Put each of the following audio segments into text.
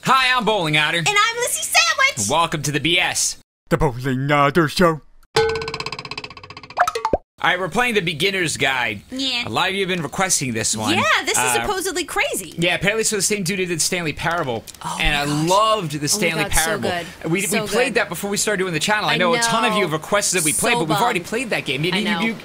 Hi, I'm Bowling Otter. And I'm Lissy Sandwich! Welcome to the BS. The Bowling Otter Show. Alright, we're playing the beginner's guide. Yeah. A lot of you have been requesting this one. Yeah, this is supposedly crazy. Yeah, apparently it's the same dude who did Stanley Parable. Oh and I loved the Stanley Parable. So good. We played that before we started doing the channel. I know a ton of you have requested that we play, but we've already played that game.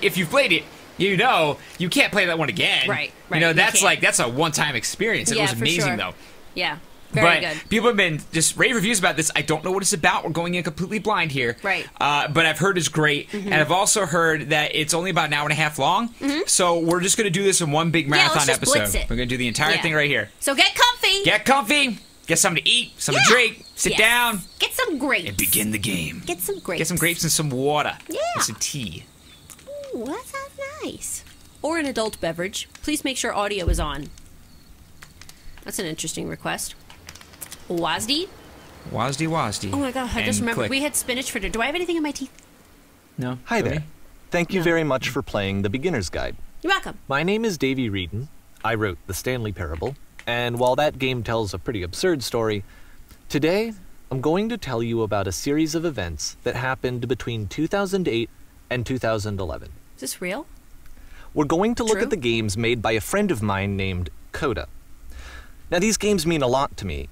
If you've played it, you know you can't play that one again. Right. You know, that's a one-time experience. It was amazing though. Yeah. Very good. People have been just rave reviews about this. I don't know what it's about. We're going in completely blind here. Right. But I've heard it's great. And I've also heard that it's only about an hour and a half long. So we're just going to do this in one big marathon episode. Blitz it. We're going to do the entire thing right here. So get comfy. Get comfy. Get something to eat, something to drink. Sit down. Get some grapes. And begin the game. Get some grapes. Get some grapes and some water. Yeah. And some tea. Ooh, that sounds nice. Or an adult beverage. Please make sure audio is on. That's an interesting request. Wazdi? Wazdi. Oh my god, I just remembered we had spinach for dinner. Do I have anything in my teeth? No. Hi there. Thank you very much for playing the Beginner's Guide. You're welcome. My name is Davey Reedon. I wrote the Stanley Parable, and while that game tells a pretty absurd story, today I'm going to tell you about a series of events that happened between 2008 and 2011. Is this real? We're going to look at the games made by a friend of mine named Coda. Now, these games mean a lot to me.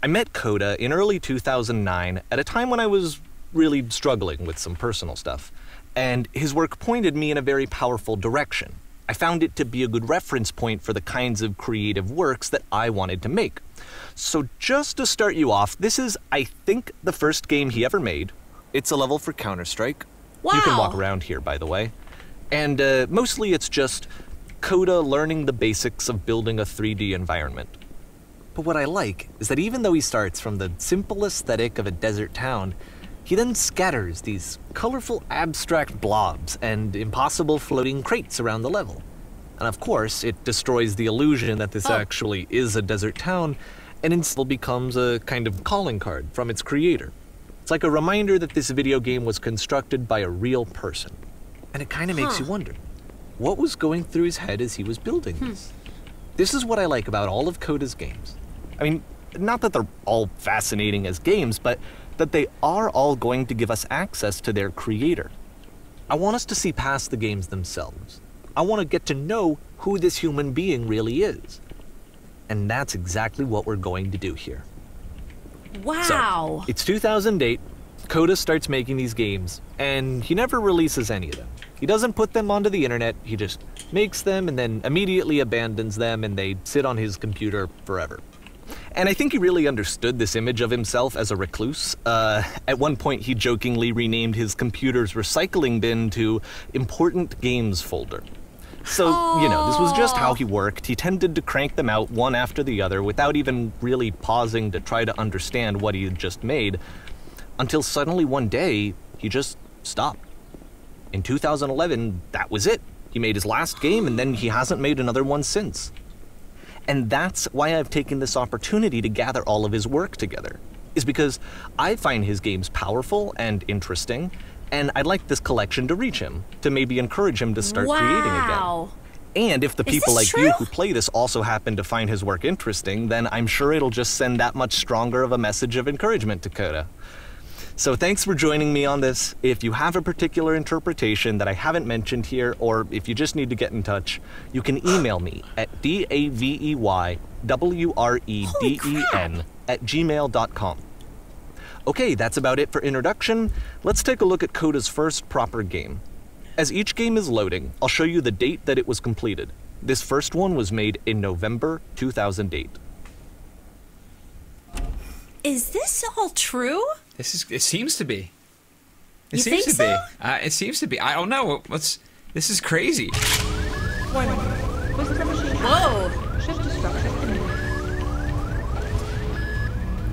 I met Coda in early 2009 at a time when I was really struggling with some personal stuff, and his work pointed me in a very powerful direction. I found it to be a good reference point for the kinds of creative works that I wanted to make. So just to start you off, this is, I think, the first game he ever made. It's a level for Counter-Strike. Wow. You can walk around here, by the way. And mostly it's just Coda learning the basics of building a 3D environment. But what I like is that even though he starts from the simple aesthetic of a desert town, he then scatters these colorful abstract blobs and impossible floating crates around the level. And of course, it destroys the illusion that this actually is a desert town, and instead becomes a kind of calling card from its creator. It's like a reminder that this video game was constructed by a real person. And it kind of makes you wonder, what was going through his head as he was building this? This is what I like about all of Coda's games. I mean, not that they're all fascinating as games, but that they are all going to give us access to their creator. I want us to see past the games themselves. I want to get to know who this human being really is. And that's exactly what we're going to do here. Wow. So, it's 2008, Coda starts making these games, and he never releases any of them. He doesn't put them onto the internet, he just makes them and then immediately abandons them, and they sit on his computer forever. And I think he really understood this image of himself as a recluse. At one point, he jokingly renamed his computer's recycling bin to Important Games Folder. So, you know, this was just how he worked. He tended to crank them out one after the other without even really pausing to try to understand what he had just made, until suddenly one day, he just stopped. In 2011, that was it. He made his last game, and then he hasn't made another one since. And that's why I've taken this opportunity to gather all of his work together, is because I find his games powerful and interesting, and I'd like this collection to reach him, to maybe encourage him to start creating again. And if the people like you who play this also happen to find his work interesting, then I'm sure it'll just send that much stronger of a message of encouragement to Coda. So thanks for joining me on this. If you have a particular interpretation that I haven't mentioned here, or if you just need to get in touch, you can email me at daveywreden@gmail.com. Okay, that's about it for introduction. Let's take a look at Coda's first proper game. As each game is loading, I'll show you the date that it was completed. This first one was made in November 2008. Is this all true? It seems to be. You think so? It seems to be. I don't know. This is crazy. Whoa.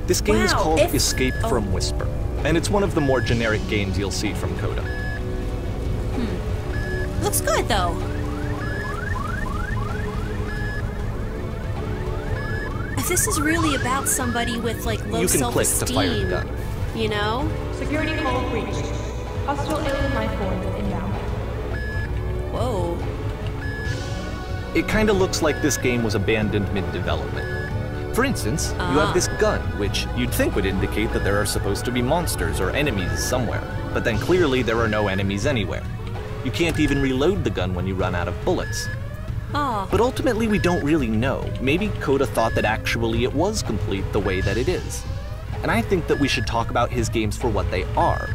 This game is called Escape from Whisper, and it's one of the more generic games you'll see from Coda. Looks good, though. If this is really about somebody with, like, low self-esteem, you can click to fire the gun. You know? Security call breached. Hostile alien life form inbound. Whoa. It kind of looks like this game was abandoned mid-development. For instance, you have this gun, which you'd think would indicate that there are supposed to be monsters or enemies somewhere. But then clearly there are no enemies anywhere. You can't even reload the gun when you run out of bullets. Oh. But ultimately we don't really know. Maybe Coda thought that actually it was complete the way that it is. And I think that we should talk about his games for what they are,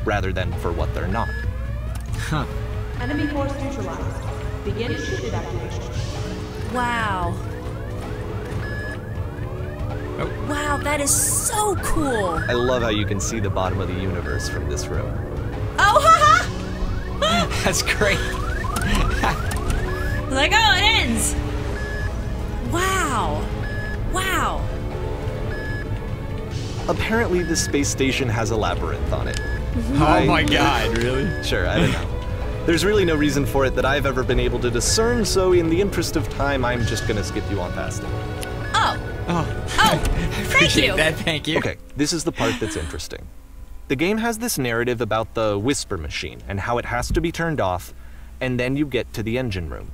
rather than for what they're not. Huh. Enemy force neutralized. Begin chute evacuation. Wow. Oh. Wow, that is so cool. I love how you can see the bottom of the universe from this room. Oh, haha! That's great. Like, oh, it ends. Wow. Wow. Apparently this space station has a labyrinth on it. Oh my god, really? Sure, I don't know. There's really no reason for it that I've ever been able to discern, so in the interest of time, I'm just gonna skip you on past it. Oh. Oh, Thank you. That, thank you. Okay, this is the part that's interesting. The game has this narrative about the whisper machine and how it has to be turned off, and then you get to the engine room.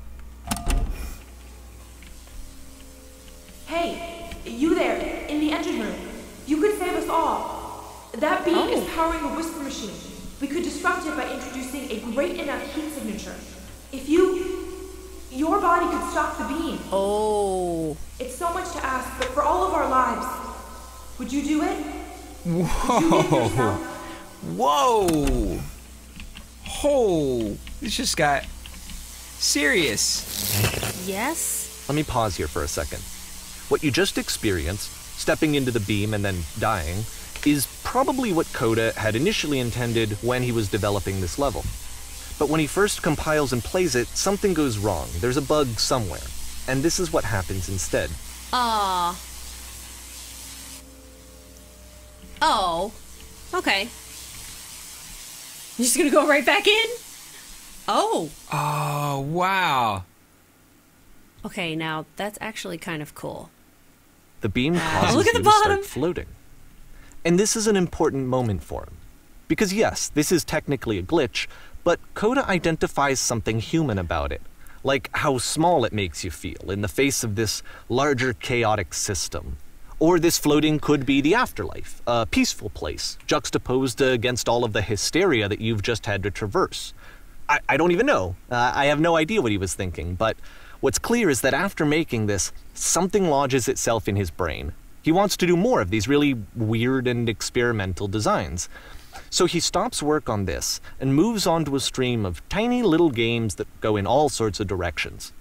Hey, you there, in the engine room. You could save us all. That beam is powering a whisper machine. We could disrupt it by introducing a great enough heat signature. If your body could stop the beam. Oh. It's so much to ask, but for all of our lives, would you do it? Whoa. Whoa. Oh, this just got serious. Yes? Let me pause here for a second. What you just experienced, stepping into the beam and then dying, is probably what Coda had initially intended when he was developing this level. But when he first compiles and plays it, something goes wrong. There's a bug somewhere. And this is what happens instead. Aw. Oh. Okay. You're just gonna go right back in? Oh. Oh, wow. Okay, now that's actually kind of cool. The beam causes look at you the to start bottom. floating. And this is an important moment for him. Because yes, this is technically a glitch, but Coda identifies something human about it. Like how small it makes you feel in the face of this larger chaotic system. Or this floating could be the afterlife, a peaceful place, juxtaposed against all of the hysteria that you've just had to traverse. I don't even know. I have no idea what he was thinking, but what's clear is that after making this, something lodges itself in his brain. He wants to do more of these really weird and experimental designs. So he stops work on this and moves on to a stream of tiny little games that go in all sorts of directions.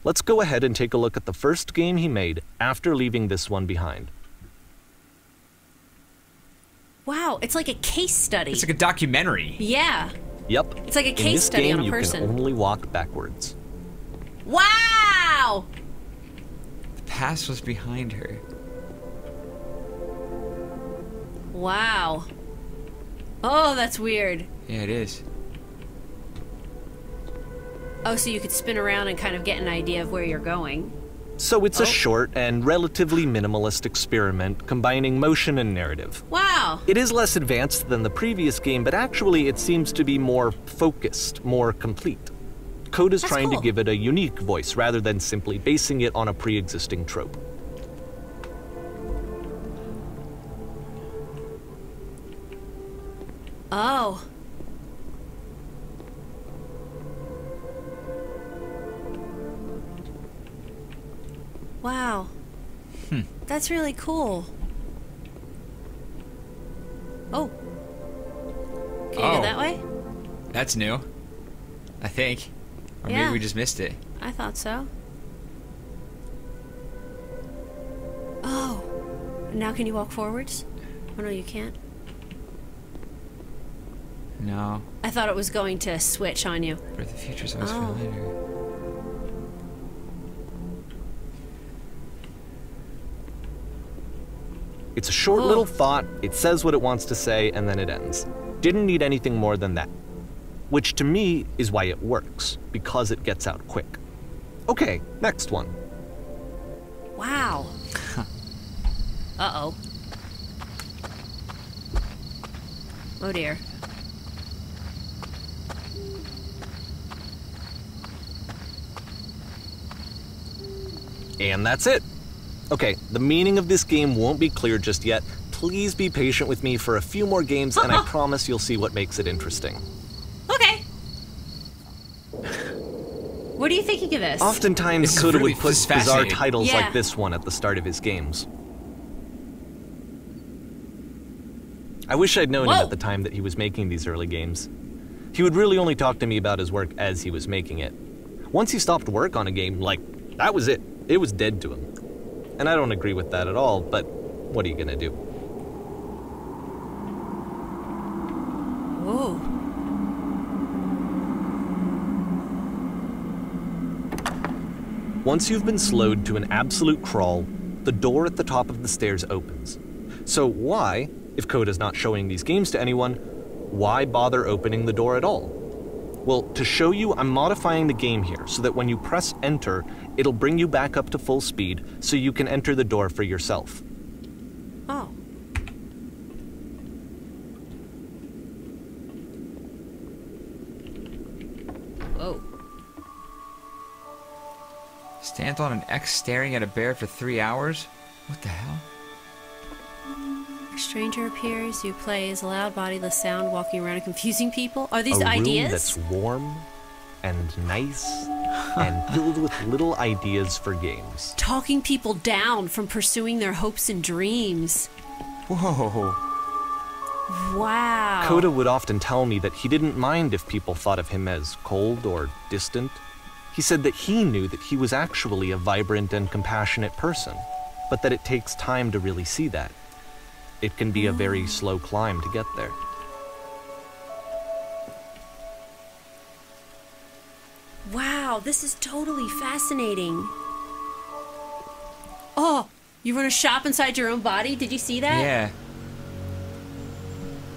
Let's go ahead and take a look at the first game he made after leaving this one behind. Wow, it's like a case study. It's like a documentary. Yeah. Yep. It's like a case study on a person. In this game, you can only walk backwards. Wow! The past was behind her. Wow. Oh, that's weird. Yeah, it is. Oh, so you could spin around and kind of get an idea of where you're going. So it's a short and relatively minimalist experiment combining motion and narrative. Wow. It is less advanced than the previous game, but actually it seems to be more focused, more complete. Coda's That's trying cool. to give it a unique voice rather than simply basing it on a pre-existing trope. Oh. Wow. That's really cool. Oh. Can you go that way? That's new. I think. Or Yeah. maybe we just missed it. I thought so. Oh. Now can you walk forwards? Oh no, you can't. No. I thought it was going to switch on you. But the future's always for Oh. later. It's a short little thought, it says what it wants to say, and then it ends. Didn't need anything more than that. Which to me is why it works, because it gets out quick. Okay, next one. Wow. Uh-oh. Oh dear. And that's it. Okay, the meaning of this game won't be clear just yet. Please be patient with me for a few more games, and I promise you'll see what makes it interesting. Okay. What are you thinking of this? Oftentimes, Coda would put bizarre titles Yeah. like this one at the start of his games. I wish I'd known him at the time that he was making these early games. He would really only talk to me about his work as he was making it. Once he stopped work on a game, like, that was it. It was dead to him. And I don't agree with that at all, but what are you gonna do? Whoa. Once you've been slowed to an absolute crawl, the door at the top of the stairs opens. So why, if Coda's not showing these games to anyone, why bother opening the door at all? Well, to show you, I'm modifying the game here so that when you press enter, it'll bring you back up to full speed so you can enter the door for yourself. Oh. Whoa. Stand on an X staring at a bear for 3 hours? What the hell? A stranger appears, you play as a loud bodiless sound walking around and confusing people. Are these a ideas? room that's warm and nice and filled with little ideas for games. Talking people down from pursuing their hopes and dreams. Whoa. Wow. Coda would often tell me that he didn't mind if people thought of him as cold or distant. He said that he knew that he was actually a vibrant and compassionate person, but that it takes time to really see that. It can be a very slow climb to get there. Wow, this is totally fascinating. Oh, you run a shop inside your own body? Did you see that? Yeah.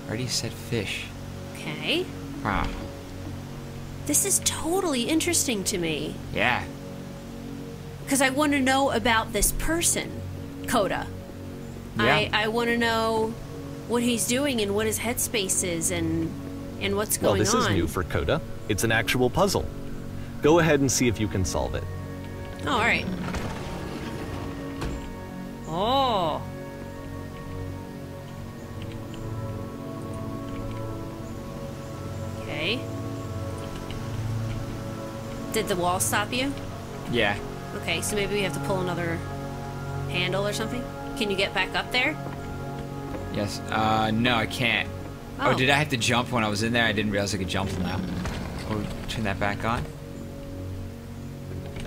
Already said fish. Okay. Wow. This is totally interesting to me. Yeah. Because I want to know about this person, Coda. Yeah. I want to know what he's doing and what his headspace is and what's going on. Well, this is new for Coda. It's an actual puzzle. Go ahead and see if you can solve it. Oh, all right. Oh. Okay. Did the wall stop you? Yeah. Okay, so maybe we have to pull another handle or something? Can you get back up there? Yes. No, I can't. Oh, did I have to jump when I was in there? I didn't realize I could jump till now. Oh, turn that back on.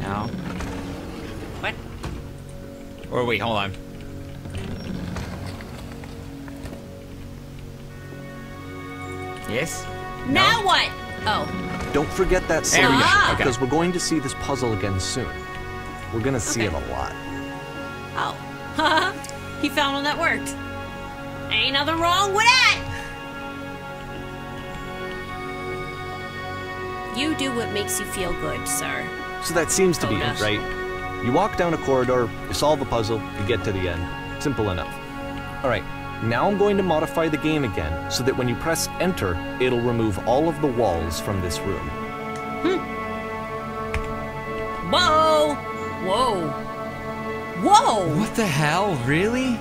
No. What? Or wait, hold on. Yes? Now what? Oh. Don't forget that There we go. solution, Okay. because we're going to see this puzzle again soon. We're gonna see it a lot. Oh. He found one that worked. Ain't nothing wrong with that! You do what makes you feel good, sir. So that seems to be it, Bonus. right? You walk down a corridor, you solve a puzzle, you get to the end. Simple enough. Alright, now I'm going to modify the game again so that when you press enter, it'll remove all of the walls from this room. Whoa! Whoa! Whoa! What the hell? Really?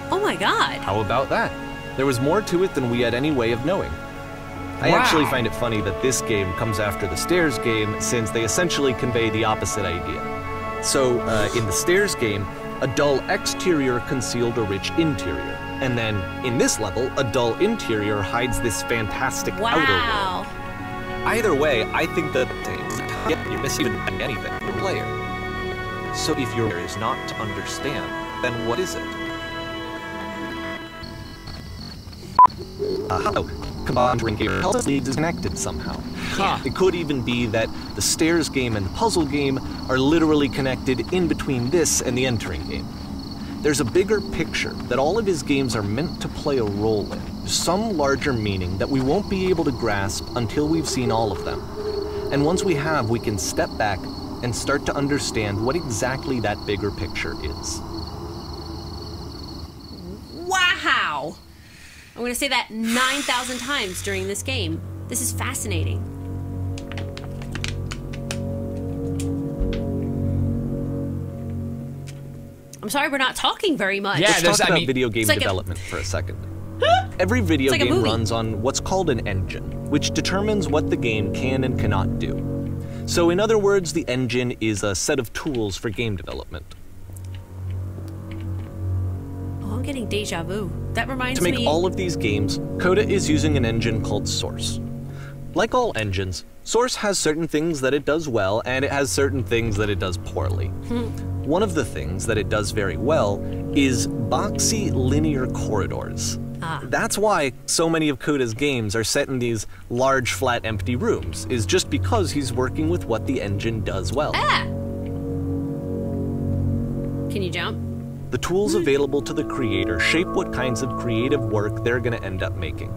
Oh my god. How about that? There was more to it than we had any way of knowing. I Wow. actually find it funny that this game comes after the Stairs game since they essentially convey the opposite idea. So, in the Stairs game, a dull exterior concealed a rich interior. And then, in this level, a dull interior hides this fantastic outer world. Wow. Either way, I think that you miss even anything for the player. So if your is not to understand, then what is it? Conjuring game leagues is connected somehow. Huh. It could even be that the Stairs game and the puzzle game are literally connected in between this and the entering game. There's a bigger picture that all of his games are meant to play a role in, some larger meaning that we won't be able to grasp until we've seen all of them. And once we have, we can step back and start to understand what exactly that bigger picture is. Wow! I'm gonna say that 9,000 times during this game. This is fascinating. I'm sorry we're not talking very much. Yeah, Let's talk about video game development for a second. Every video game runs on what's called an engine, which determines what the game can and cannot do. So in other words, the engine is a set of tools for game development. Oh, I'm getting deja vu. That reminds me... To make all of these games, Coda is using an engine called Source. Like all engines, Source has certain things that it does well, and it has certain things that it does poorly. One of the things that it does very well is boxy linear corridors. That's why so many of Coda's games are set in these large, flat, empty rooms, is just because he's working with what the engine does well. Can you jump? The tools available to the creator shape what kinds of creative work they're going to end up making.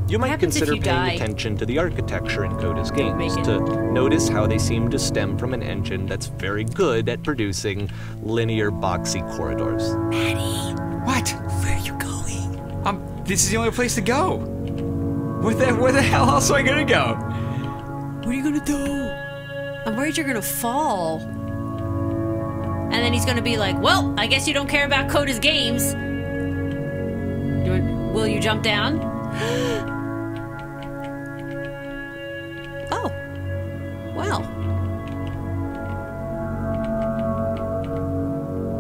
You might consider paying attention to the architecture in Coda's games to notice how they seem to stem from an engine that's very good at producing linear, boxy corridors. Maddie! What? Where are you going? This is the only place to go. Where the hell else am I gonna go? What are you gonna do? I'm worried you're gonna fall. And then he's gonna be like, well, I guess you don't care about Coda's games. Will you jump down? Oh. Wow.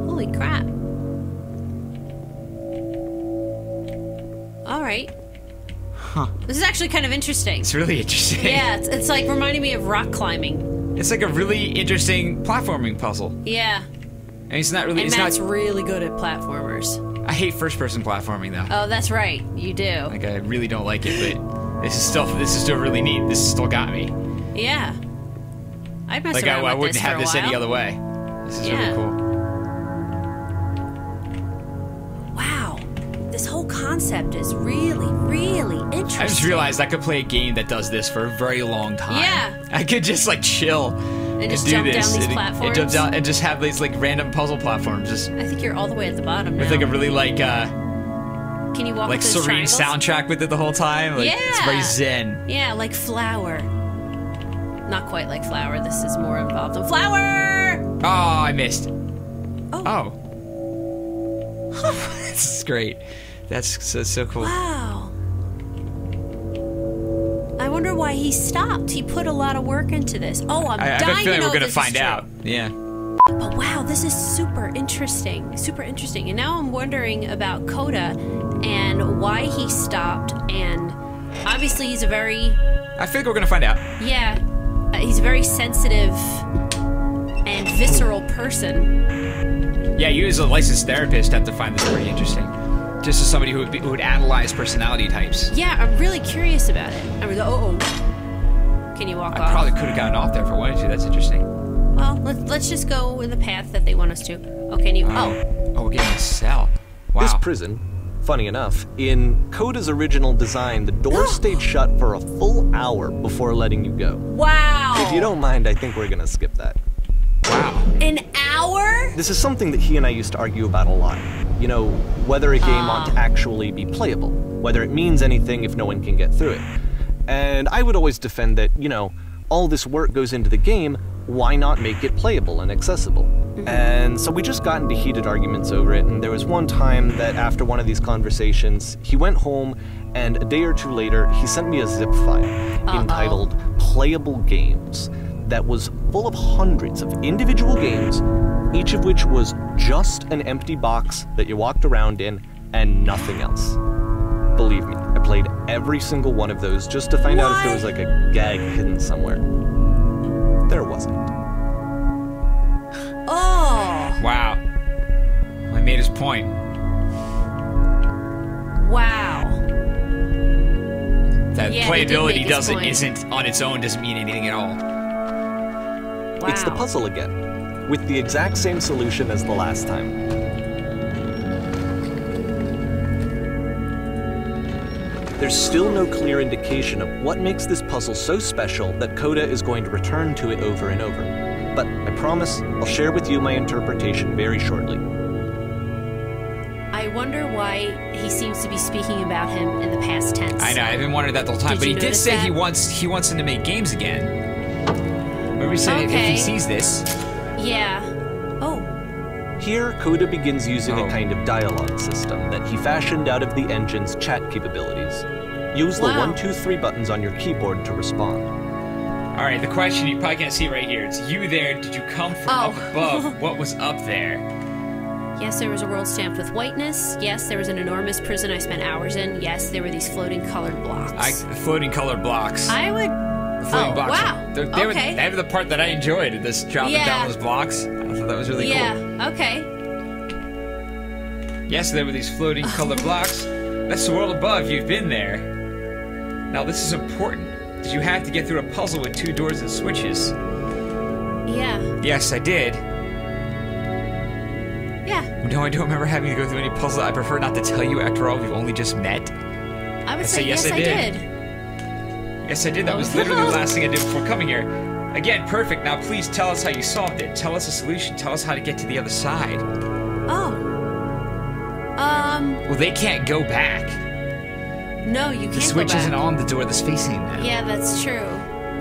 Holy crap. All right. Huh. This is actually kind of interesting. It's really interesting. Yeah, it's like reminding me of rock climbing. It's like a really interesting platforming puzzle. Yeah. And it's not really. And Matt's really good at platformers. I hate first-person platforming though. Oh, that's right. You do. Like I really don't like it, but this is still really neat. This still got me. Yeah. I'd mess like around with I wouldn't this have for a this while. any other way. This is really cool. Wow. This whole concept is really, really interesting. I just realized I could play a game that does this for a very long time. Yeah. I could just like chill and just do jump this. down these platforms. Jump down and just have these like random puzzle platforms. Just I think you're all the way at the bottom now. with like a really like can you walk like with those serene triangles? soundtrack with it the whole time? Like, yeah. It's very zen. Yeah, like Flower. Not quite like Flower. This is more involved in Flower! Oh, I missed. Oh. This is great. That's so cool. Wow. I wonder why he stopped. He put a lot of work into this. Oh, I'm dying to know. I have a feeling we're going to find out. Yeah. But wow, this is super interesting. Super interesting. And now I'm wondering about Coda and why he stopped. And obviously he's a very... I think we're going to find out. Yeah. He's a very sensitive and visceral person. Yeah, you as a licensed therapist have to find this pretty interesting. Just as somebody who would analyze personality types. Yeah, I'm really curious about it. I mean, can you walk off? I probably could have gotten off there if I wanted to. That's interesting. Well, let's just go in the path that they want us to. Oh, can you? Oh, we're getting a cell. Wow. This prison, funny enough, in Coda's original design, the doors stayed shut for a full hour before letting you go. Wow. If you don't mind, I think we're gonna skip that. Wow. An hour? This is something that he and I used to argue about a lot. You know, whether a game ought to actually be playable, whether it means anything if no one can get through it. And I would always defend that, you know, all this work goes into the game, why not make it playable and accessible? And so we just got into heated arguments over it, and there was one time that after one of these conversations, he went home, and a day or two later, he sent me a zip file entitled Playable Games that was full of hundreds of individual games, each of which was just an empty box that you walked around in and nothing else. Believe me, I played every single one of those just to find out if there was like a gag hidden somewhere. There wasn't. Oh! Wow. I made his point. Wow. That Yeah, playability isn't on its own doesn't mean anything at all. Wow. It's the puzzle again, with the exact same solution as the last time. There's still no clear indication of what makes this puzzle so special that Coda is going to return to it over and over. But I promise I'll share with you my interpretation very shortly. I wonder why he seems to be speaking about him in the past tense. I know, I've been wondering that the whole time, Did but you he did notice say that? he wants him to make games again. Remember he said if he sees this. Yeah. Oh. Here, Coda begins using a kind of dialogue system that he fashioned out of the engine's chat capabilities. Use the 1, 2, 3 buttons on your keyboard to respond. All right, the question, you probably can't see right here. It's you there. Did you come from up above? What was up there? Yes, there was a world stamped with whiteness. Yes, there was an enormous prison I spent hours in. Yes, there were these floating colored blocks. Floating colored blocks. I would... The floating blocks. Wow. They were the part that I enjoyed, this dropping down those blocks. I thought that was really cool. Yeah, okay. Yes, there were these floating colored blocks. That's the world above. You've been there. Now, this is important. Did you have to get through a puzzle with 2 doors and switches? Yeah. Yes, I did. Yeah. No, I don't remember having to go through any puzzle. I prefer not to tell you after all. We've only just met. I would say yes, I did. Yes, I did. That was literally the last thing I did before coming here. Again, perfect. Now, please tell us how you solved it. Tell us a solution. Tell us how to get to the other side. Oh. Well, they can't go back. No, you can't go back. The switch isn't on the door that's facing them. Yeah, that's true.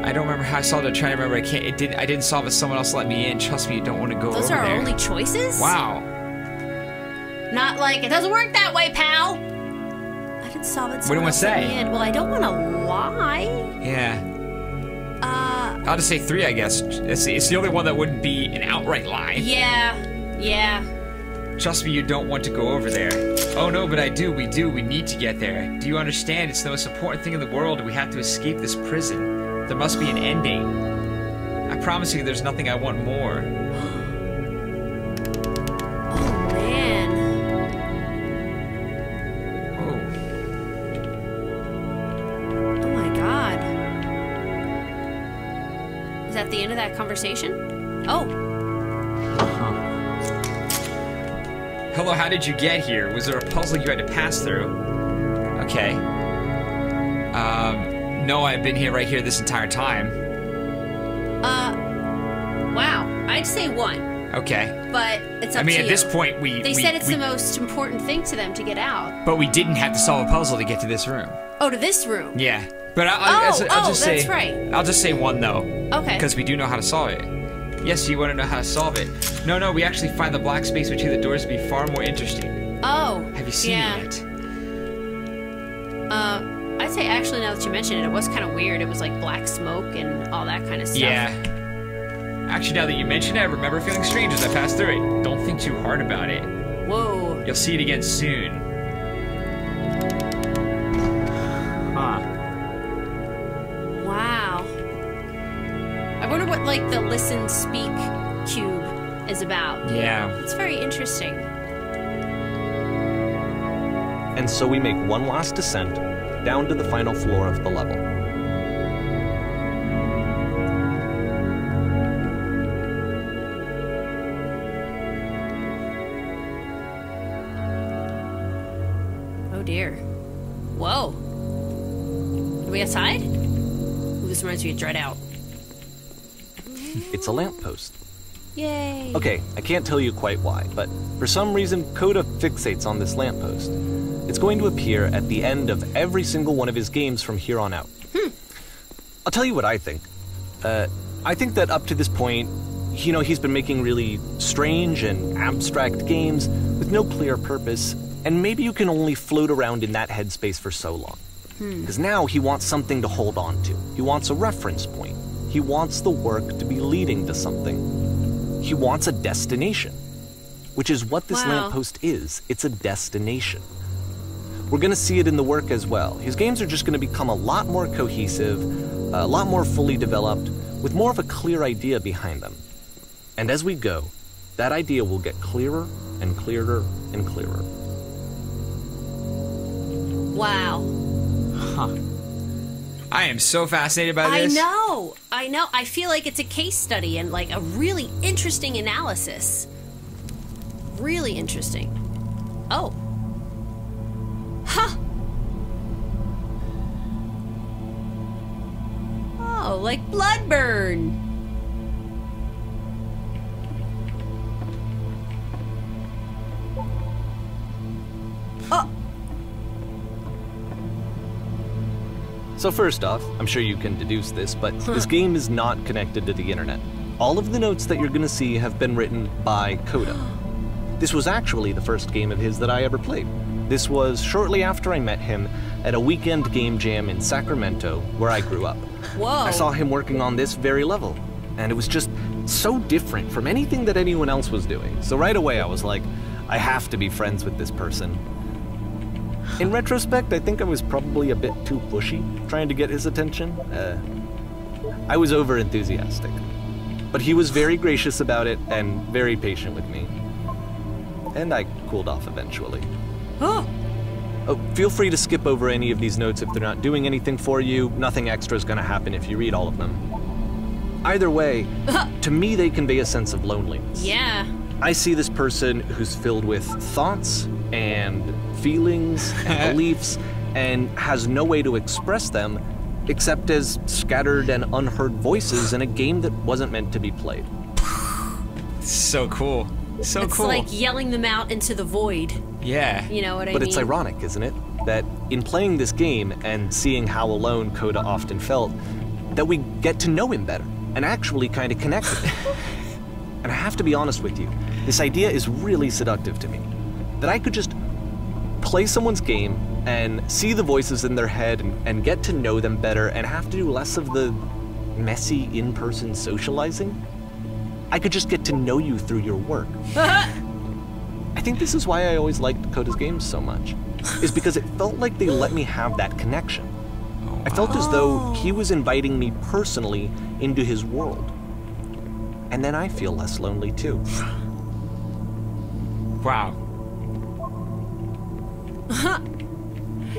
I don't remember how I solved it. I'm trying to remember. I didn't solve it. Someone else let me in. Trust me, you don't want to go over there. Those are our only choices? Wow. Not like, it doesn't work that way, pal. I didn't solve it. What do you want to say? Well, I don't want to lie. Yeah. I'll just say 3, I guess. It's the only one that wouldn't be an outright lie. Yeah. Trust me, you don't want to go over there. Oh no, but I do. We do. We need to get there. Do you understand? It's the most important thing in the world. We have to escape this prison. There must be an ending. I promise you, there's nothing I want more. Oh man. Oh my god. Is that the end of that conversation? Oh. Hello, how did you get here? Was there a puzzle you had to pass through? Okay. No, I've been here right here this entire time. Wow. I'd say 1. Okay. But it's up to you. At this point, They said it's the most important thing to them to get out. But we didn't have to solve a puzzle to get to this room. Oh, to this room? Yeah. But I'll just say... that's right. I'll just say 1, though. Okay. Because we do know how to solve it. Yes, you want to know how to solve it. No, we actually find the black space between the doors to be far more interesting. Oh. Have you seen it yet? I'd say actually now that you mention it, it was kind of weird. It was like black smoke and all that kind of stuff. Yeah. Actually, now that you mention it, I remember feeling strange as I passed through it. Don't think too hard about it. Whoa. You'll see it again soon. Huh. Wow. I wonder what, like, the listen, speak cube is about. Yeah. It's very interesting. And so we make one last descent down to the final floor of the level. Oh dear. Whoa. Are we outside? Ooh, this reminds me of Dread Out. It's a lamppost. Yay. Okay, I can't tell you quite why, but for some reason, Coda fixates on this lamppost. It's going to appear at the end of every single one of his games from here on out. I'll tell you what I think. I think that up to this point, you know, he's been making really strange and abstract games with no clear purpose, and maybe you can only float around in that headspace for so long. Because now he wants something to hold on to. He wants a reference point. He wants the work to be leading to something. He wants a destination, which is what this lamppost is. It's a destination. We're going to see it in the work as well. His games are just going to become a lot more cohesive, a lot more fully developed, with more of a clear idea behind them. And as we go, that idea will get clearer and clearer and clearer. Wow. Huh. I am so fascinated by this. I know. I feel like it's a case study and like a really interesting analysis. Really interesting. Oh. Huh. Oh, like Bloodburn. Oh. So first off, I'm sure you can deduce this, but this game is not connected to the internet. All of the notes that you're going to see have been written by Coda. This was actually the first game of his that I ever played. This was shortly after I met him at a weekend game jam in Sacramento, where I grew up. Whoa. I saw him working on this very level, and it was just so different from anything that anyone else was doing. So right away I was like, I have to be friends with this person. In retrospect, I think I was probably a bit too pushy trying to get his attention. I was over-enthusiastic. But he was very gracious about it and very patient with me. And I cooled off eventually. Oh. Oh, feel free to skip over any of these notes if they're not doing anything for you. Nothing extra is going to happen if you read all of them. Either way, to me they convey a sense of loneliness. Yeah. I see this person who's filled with thoughts and feelings and beliefs and has no way to express them except as scattered and unheard voices in a game that wasn't meant to be played. So cool. So It's cool. like yelling them out into the void. Yeah. You know what I But mean? it's ironic, isn't it? That in playing this game and seeing how alone Coda often felt, that we get to know him better and actually kind of connect with him. And I have to be honest with you, this idea is really seductive to me. That I could just play someone's game and see the voices in their head and get to know them better and have to do less of the messy in-person socializing. I could just get to know you through your work. I think this is why I always liked Coda's games so much, is because it felt like they let me have that connection. I felt as though he was inviting me personally into his world. And then I feel less lonely too. Wow.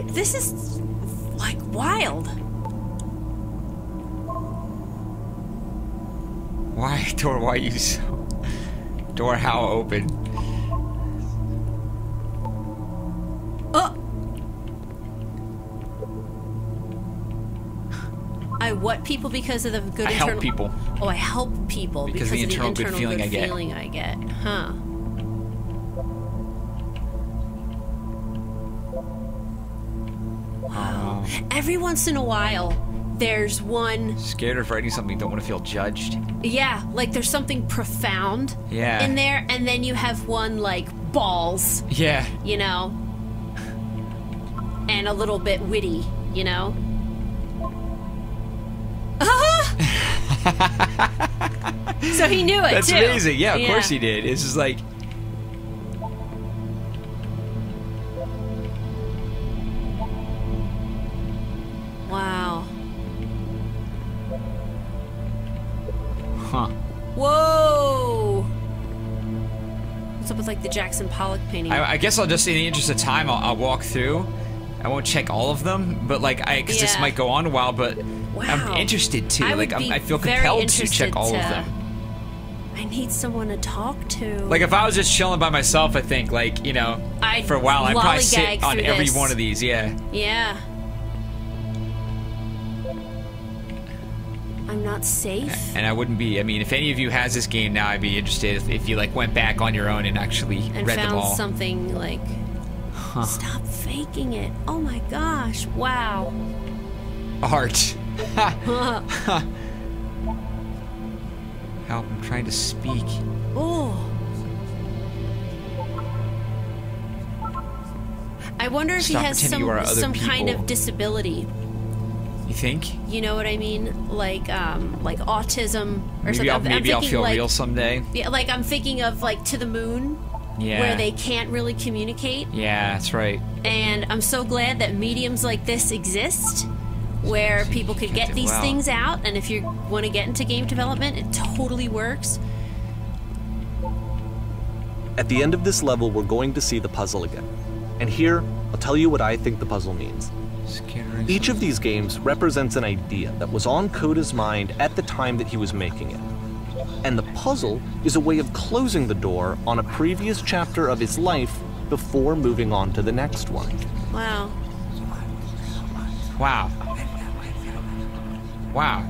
This is like wild. Why, door, why you so... Door, how open? Oh! I what people because of the good I internal... help people. Oh, I help people because Because the of the internal good internal feeling good I get. feeling I get. Huh. Wow. Every once in a while, there's one... Scared of writing something, don't want to feel judged. Yeah, like there's something profound Yeah. in there, and then you have one like balls, Yeah. you know, and a little bit witty, you know. So he knew it. That's too. amazing. Yeah, of course he did. It's just like... Wow. Huh. Whoa. What's up with like the Jackson Pollock painting? I guess I'll just, in the interest of time, I'll walk through. I won't check all of them, but like, because this Yeah. might go on a while, but Wow. I'm interested too. I would Like, be I feel very compelled to interested check all of to- them. I need someone to talk to. Like, if I was just chilling by myself, I think, like, you know, I'd for a while, I'd probably lollygag sit on through every this. one of these, yeah. Yeah. I'm not safe. And I wouldn't be, I mean, if any of you has this game now, I'd be interested if you, like, went back on your own and actually And read them found all. something like... Stop faking it. Oh my gosh. Wow. Art. Help, I'm trying to speak. Oh. I wonder if Stop he has pretending you are other some kind people. of disability. You think? You know what I mean? Like autism or Maybe something. I'll, I'm maybe I'll thinking feel like, real someday. Yeah, like I'm thinking of like To the Moon, Yeah. where they can't really communicate. Yeah, that's right. And I'm so glad that mediums like this exist, where people could get these Wow. things out. And if you want to get into game development, it totally works. At the end of this level, we're going to see the puzzle again. And here, I'll tell you what I think the puzzle means. Skittering. Each of these games represents an idea that was on Coda's mind at the time that he was making it. And the puzzle is a way of closing the door on a previous chapter of his life before moving on to the next one. Wow. Wow. Wow.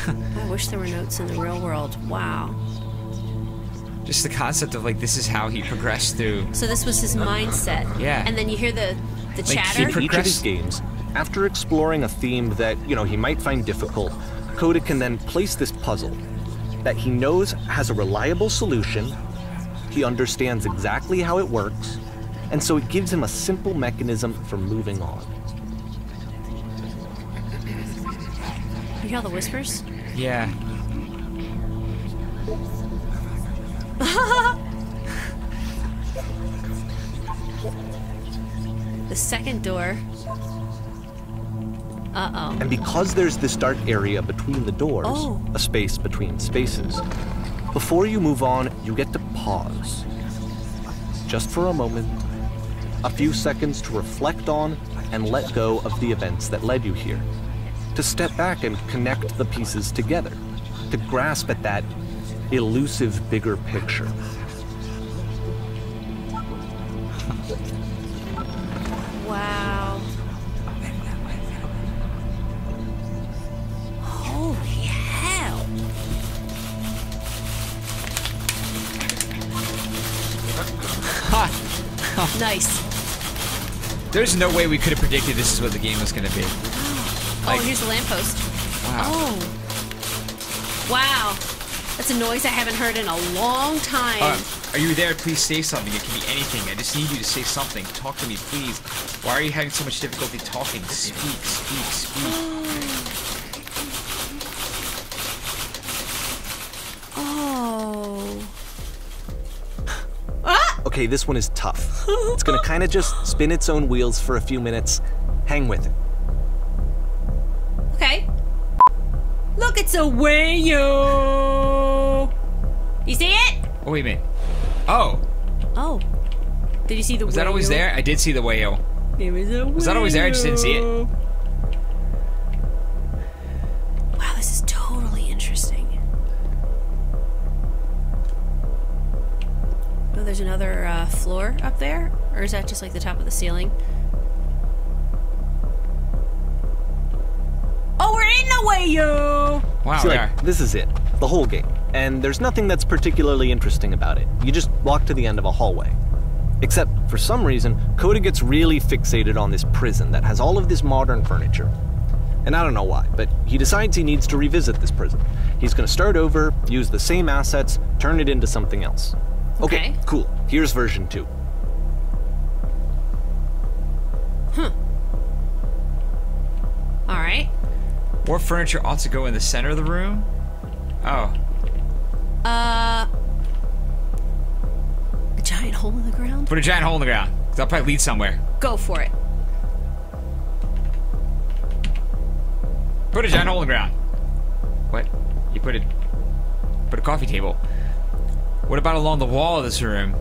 I wish there were notes in the real world. Wow. Just the concept of, like, this is how he progressed through. So this was his mindset. Yeah. And then you hear the Like, chatter. In each of his games, after exploring a theme that, he might find difficult, Coda can then place this puzzle that he knows has a reliable solution he understands exactly how it works, and so it gives him a simple mechanism for moving on. You hear all the whispers? Yeah. The second door. Uh-oh. And because there's this dark area between the doors, Oh. a space between spaces, before you move on, you get to pause. Just for a moment, a few seconds to reflect on and let go of the events that led you here. To step back and connect the pieces together. To grasp at that elusive bigger picture. Wow. Holy hell. Nice. There's no way we could have predicted this is what the game was going to be. Oh, here's the lamppost. Wow. Oh. Wow. That's a noise I haven't heard in a long time. Are you there? Please say something. It can be anything. I just need you to say something. Talk to me, please. Why are you having so much difficulty talking? Speak, speak, speak. Oh. Okay, this one is tough. It's gonna kind of just spin its own wheels for a few minutes. Hang with it. Okay. Look, it's a Wayo. You see it? Oh, wait a minute. Oh, Oh. Did you see the was that always there? I did see the whale. It was a Was that always there? I just didn't see it. Wow, this is totally interesting. Oh, there's another floor up there? Or is that just like the top of the ceiling? Oh, we're in the Wayo! Wow, See, we like, are. this is it, the whole game. And there's nothing that's particularly interesting about it. You just walk to the end of a hallway. Except, for some reason, Coda gets really fixated on this prison that has all of this modern furniture. And I don't know why, but he decides he needs to revisit this prison. He's gonna start over, use the same assets, turn it into something else. Okay, cool. Here's version 2. Alright. More furniture ought to go in the center of the room. Oh. A giant hole in the ground? Put a giant hole in the ground. That'll probably lead somewhere. Go for it. Put a giant hole in the ground. What? You put a coffee table. What about along the wall of this room?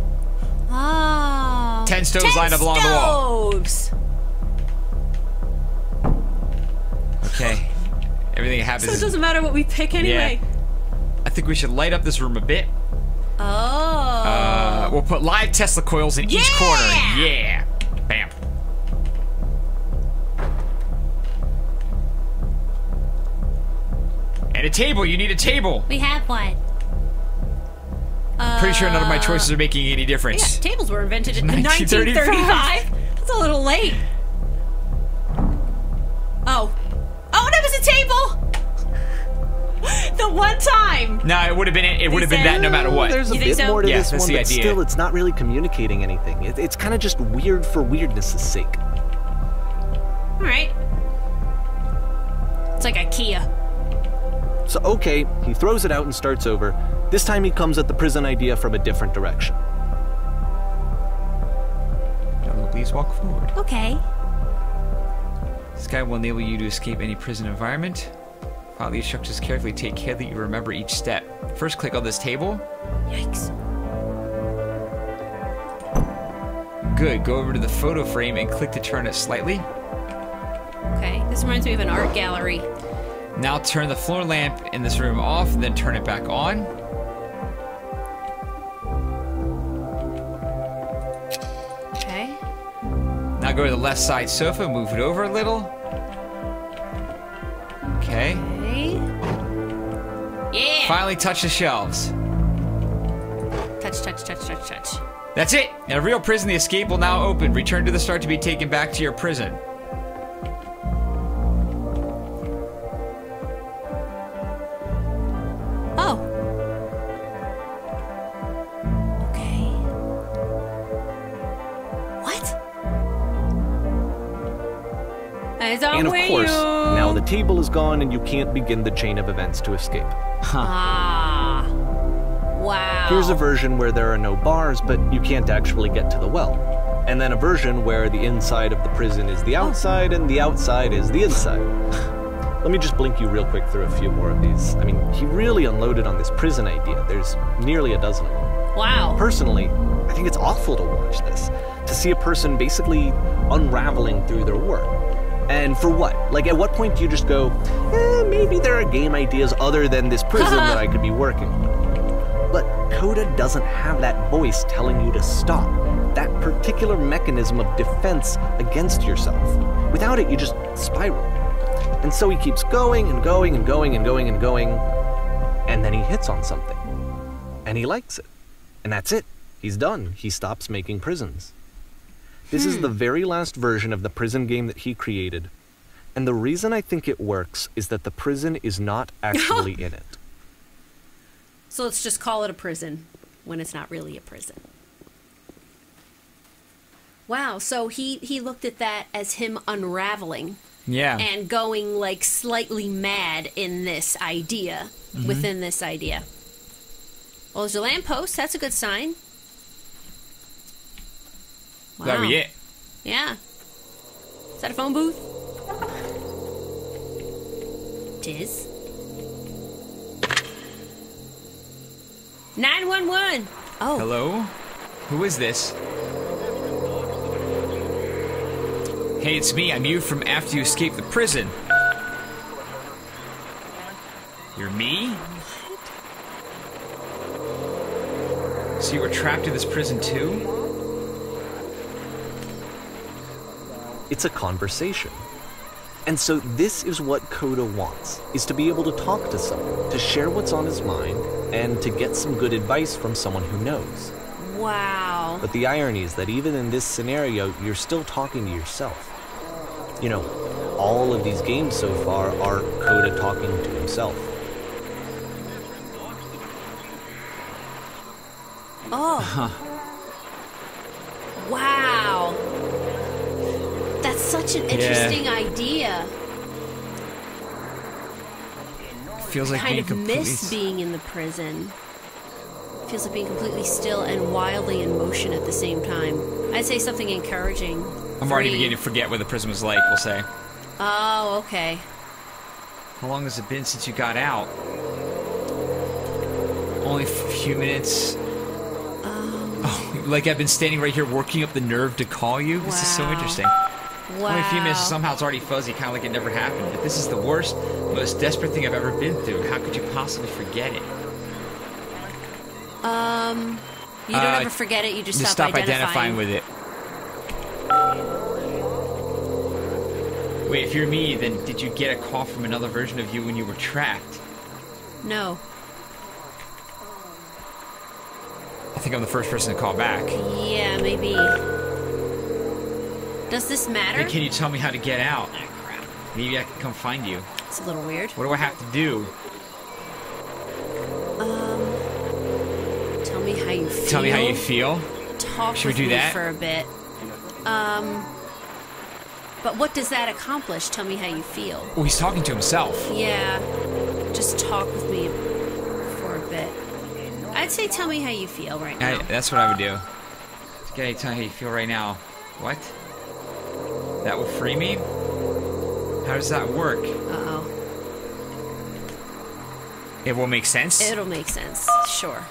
Oh. 10 stoves lined up along the wall. Stoves. Okay. Everything happens. So it doesn't matter what we pick anyway. Yeah. I think we should light up this room a bit. Oh. We'll put live Tesla coils in each corner. Yeah. Bam. And a table. You need a table. We have one. Pretty sure none of my choices are making any Yeah, difference. tables were invented in 1935. 1935. That's a little late. Oh. Oh, that was a table! The one time! No, it would have been that no matter what. There's a You think bit so? more to Yeah, this that's one, the but idea. still, it's not really communicating anything. It's kind of just weird for weirdness' sake. Alright. It's like IKEA. So, okay, he throws it out and starts over. This time he comes at the prison idea from a different direction. Please walk forward. Okay. This guide will enable you to escape any prison environment. Follow the instructions carefully. Take care that you remember each step. First, click on this table. Yikes. Good. Go over to the photo frame and click to turn it slightly. Okay. This reminds me of an art gallery. Now turn the floor lamp in this room off, and then turn it back on. Okay. Now go to the left side sofa, move it over a little. Okay. Okay. Yeah! Finally touch the shelves. Touch, touch, touch, touch, touch. That's it! In a real prison, the escape will now open. Return to the start to be taken back to your prison. Oh. Okay. It's on And of Wii course, U. now the table is gone and you can't begin the chain of events to escape. Ah. Wow. Here's a version where there are no bars, but you can't actually get to the well. And then a version where the inside of the prison is the outside and the outside is the inside. Let me just blink you real quick through a few more of these. I mean, he really unloaded on this prison idea. There's nearly a dozen of them. Wow. Personally, I think it's awful to watch this. To see a person basically unraveling through their work. And for what? Like, at what point do you just go, maybe there are game ideas other than this prison that I could be working on? But Coda doesn't have that voice telling you to stop. That particular mechanism of defense against yourself. Without it, you just spiral. And so he keeps going and going and going and going and going, and then he hits on something. And he likes it. And that's it. He's done. He stops making prisons. This is the very last version of the prison game that he created. And the reason I think it works is that the prison is not actually in it. So let's just call it a prison when it's not really a prison. Wow, so he looked at that as him unraveling. Yeah. And going like slightly mad in this idea, within this idea. Well, there's a lamppost. That's a good sign. Wow. That'll be it. Yeah. Is that a phone booth? Tis. 911. Oh. Hello? Who is this? Hey, it's me. I'm you from after you escaped the prison. You're me? So you were trapped in this prison too? It's a conversation. And so this is what Coda wants, is to be able to talk to someone, to share what's on his mind, and to get some good advice from someone who knows. Wow. But the irony is that even in this scenario, you're still talking to yourself. You know, all of these games so far are Coda talking to himself. Oh. Wow. That's such an interesting idea. Feels like Kind being of completely... miss being in the prison. Feels like being completely still and wildly in motion at the same time. I'd say something encouraging. I'm already beginning to forget what the prison was like, we'll say. Oh, okay. How long has it been since you got out? Only a few minutes. Oh, like I've been standing right here working up the nerve to call you? This is so Wow. interesting. Wow. Only a few minutes, somehow it's already fuzzy, kind of like it never happened. But this is the worst, most desperate thing I've ever been through. How could you possibly forget it? You don't ever forget it, you just stop identifying with it. Wait, if you're me, then did you get a call from another version of you when you were trapped? No. I think I'm the first person to call back. Yeah, maybe. Does this matter? Hey, can you tell me how to get out? Oh, crap. Maybe I can come find you. It's a little weird. What do I have to do? Tell me how you feel. Tell me how you feel? Talk Should we with do me that? for a bit. But what does that accomplish? Tell me how you feel. Oh, he's talking to himself. Yeah. Just talk with me for a bit. I'd say tell me how you feel right now. That's what I would do. Okay, tell me how you feel right now. What? That would free me? How does that work? Uh-oh. It will make sense? It'll make sense. Sure.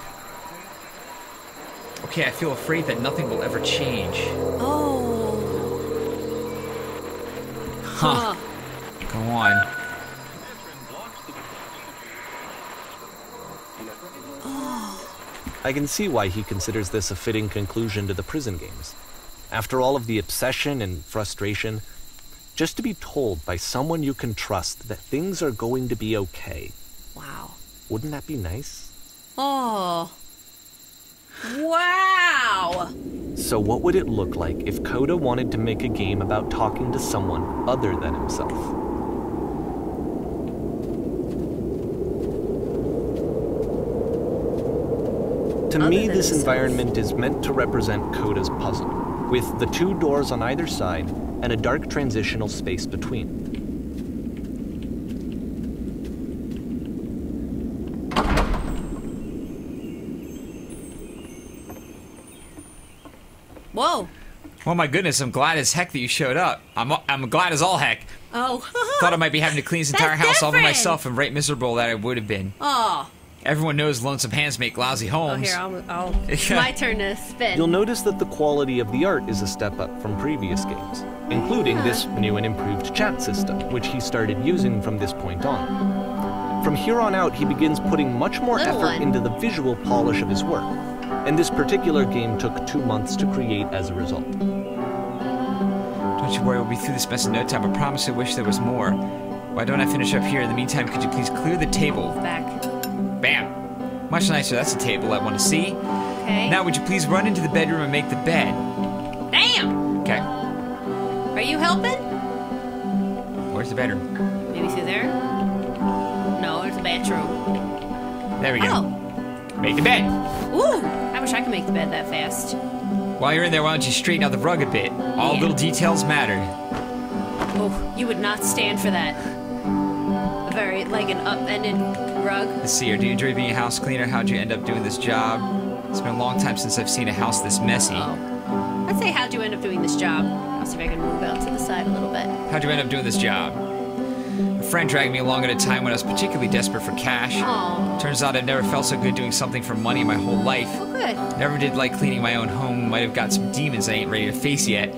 Okay, I feel afraid that nothing will ever change. Oh. Huh. Go on. I can see why he considers this a fitting conclusion to the prison games. After all of the obsession and frustration, just to be told by someone you can trust that things are going to be okay. Wow. Wouldn't that be nice? Oh. Wow. So what would it look like if Coda wanted to make a game about talking to someone other than himself? To me, this environment is meant to represent Coda's puzzle. with the 2 doors on either side and a dark transitional space between. Whoa. Well, my goodness, I'm glad as heck that you showed up. I'm glad as all heck. Oh. Thought I might be having to clean this That's entire house all by different. myself, and right miserable that I would have been. Oh. Everyone knows lonesome hands make lousy Oh, homes. here, it's my turn to spin. You'll notice that the quality of the art is a step up from previous games, including this new and improved chat system, which he started using from this point on. From here on out, he begins putting much more Little effort one. into the visual polish of his work, and this particular game took 2 months to create as a result. Don't you worry, we'll be through this mess in no time. I promise I wish there was more. Why don't I finish up here? In the meantime, could you please clear the table? Back. Bam! Much nicer. That's a table I want to see. Okay. Now, would you please run into the bedroom and make the bed? Damn! Okay. Are you helping? Where's the bedroom? Maybe through there? No, there's a bathroom. There we go. Oh. Make the bed. Ooh! I wish I could make the bed that fast. While you're in there, why don't you straighten out the rug a bit? All Yeah. little details matter. Oh, you would not stand for that. A very, like an upended rug. Let's see here. Do you enjoy being a house cleaner? How'd you end up doing this job? It's been a long time since I've seen a house this messy. Oh. I'd say, how'd you end up doing this job? I'll see if I can move out to the side a little bit. How'd you end up doing this job? A friend dragged me along at a time when I was particularly desperate for cash. Oh. Turns out I've never felt so good doing something for money in my whole life. Oh, good. Never did like cleaning my own home. Might have got some demons I ain't ready to face yet.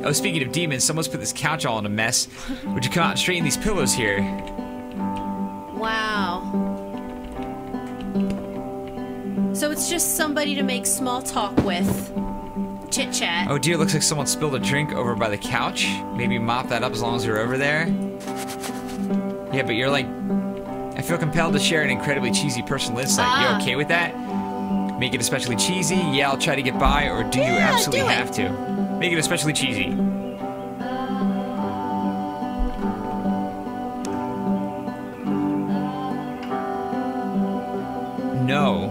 Oh, speaking of demons, someone's put this couch all in a mess. Would you come out and straighten these pillows here? Wow. So it's just somebody to make small talk with. Chit chat. Oh dear, looks like someone spilled a drink over by the couch. Maybe mop that up as long as you're over there. Yeah, but you're like... I feel compelled to share an incredibly cheesy personal insight. You okay with that? Make it especially cheesy? Yeah, I'll try to get by, or do you absolutely do it. have to? Make it especially cheesy. No.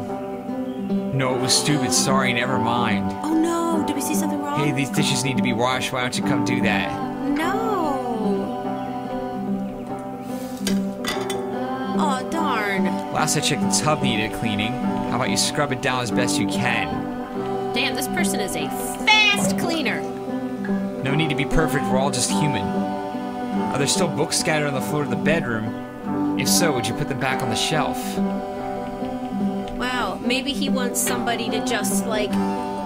No, it was stupid. Sorry, never mind. Oh no, did we see something wrong? Hey, these dishes need to be washed. Why don't you come do that? No. Oh darn. Last I checked, the tub needed cleaning. How about you scrub it down as best you can? Damn, this person is a fast cleaner. No need to be perfect, we're all just human. Are there still books scattered on the floor of the bedroom? If so, would you put them back on the shelf? Wow, maybe he wants somebody to just, like,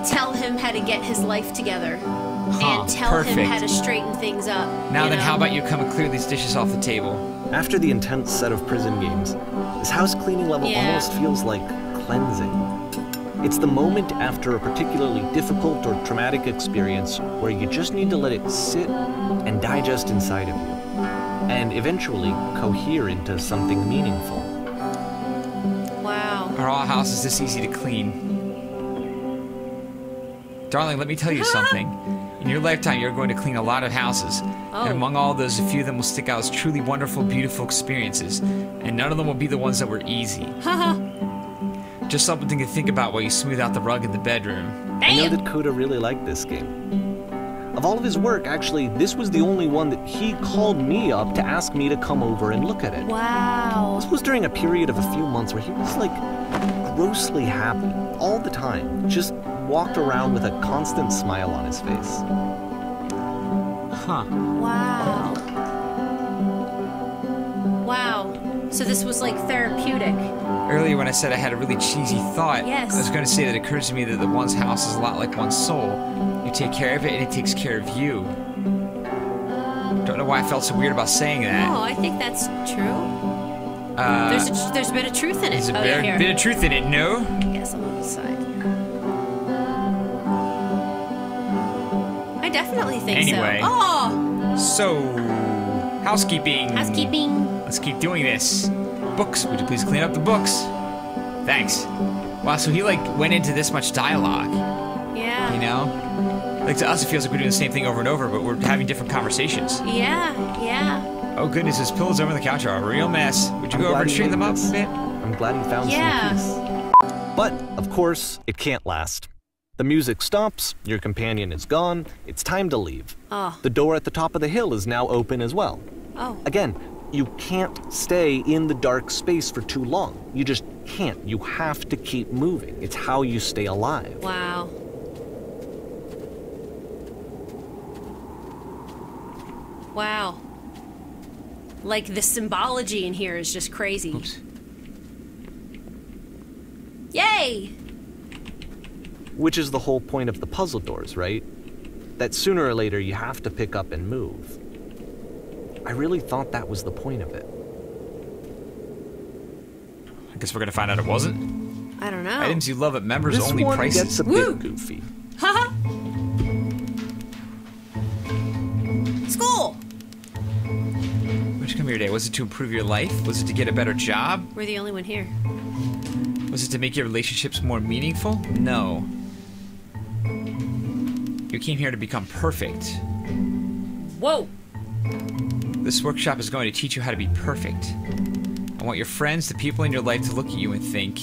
tell him how to get his life together. And tell perfect. him how to straighten things up. Now you then, know? how about you come and clear these dishes off the table? After the intense set of prison games, this house cleaning level Yeah. almost feels like cleansing. It's the moment after a particularly difficult or traumatic experience where you just need to let it sit and digest inside of you, and eventually cohere into something meaningful. Wow. Are all houses this easy to clean? Darling, let me tell you something. In your lifetime, you're going to clean a lot of houses. Oh. And among all those, a few of them will stick out as truly wonderful, beautiful experiences. And none of them will be the ones that were easy. Haha. Just something to think about while you smooth out the rug in the bedroom. I know Damn. that Coda really liked this game. Of all of his work, actually, this was the only one that he called me up to ask me to come over and look at it. Wow. This was during a period of a few months where he was like grossly happy all the time. Just walked around with a constant smile on his face. Huh. Wow. Wow. So this was like therapeutic. Earlier when I said I had a really cheesy thought, Yes. I was going to say that it occurs to me that the one's house is a lot like one's soul. You take care of it and it takes care of you. Don't know why I felt so weird about saying that. Oh, I think that's true. There's a bit of truth in it. There's a Oh, yeah, here. bit of truth in it, no? Yes, I'm on the side. I definitely think Anyway. so. Oh, So, housekeeping. housekeeping. Let's keep doing this. Books, would you please clean up the books? Thanks. Wow, so he like went into this much dialogue, Yeah. you know? Like to us it feels like we're doing the same thing over and over, but we're having different conversations. Yeah, yeah. Oh goodness, his pillows over in the couch are a real mess. Would you I'm go over glad and he straighten them made up this. a bit? I'm glad he found Yeah. some peace. But, of course, it can't last. The music stops, your companion is gone, it's time to leave. Oh. The door at the top of the hill is now open as well. Oh. Again, you can't stay in the dark space for too long. You just can't. You have to keep moving. It's how you stay alive. Wow. Wow. Like, the symbology in here is just crazy. Oops. Yay! Which is the whole point of the puzzle doors, right? That sooner or later you have to pick up and move. I really thought that was the point of it. I guess we're gonna find out it wasn't. I don't know. Items you love at members This only one prices. gets a Woo! bit goofy. Haha! School! Why'd you come here today? Was it to improve your life? Was it to get a better job? We're the only one here. Was it to make your relationships more meaningful? No. You came here to become perfect. Whoa! This workshop is going to teach you how to be perfect. I want your friends, the people in your life, to look at you and think,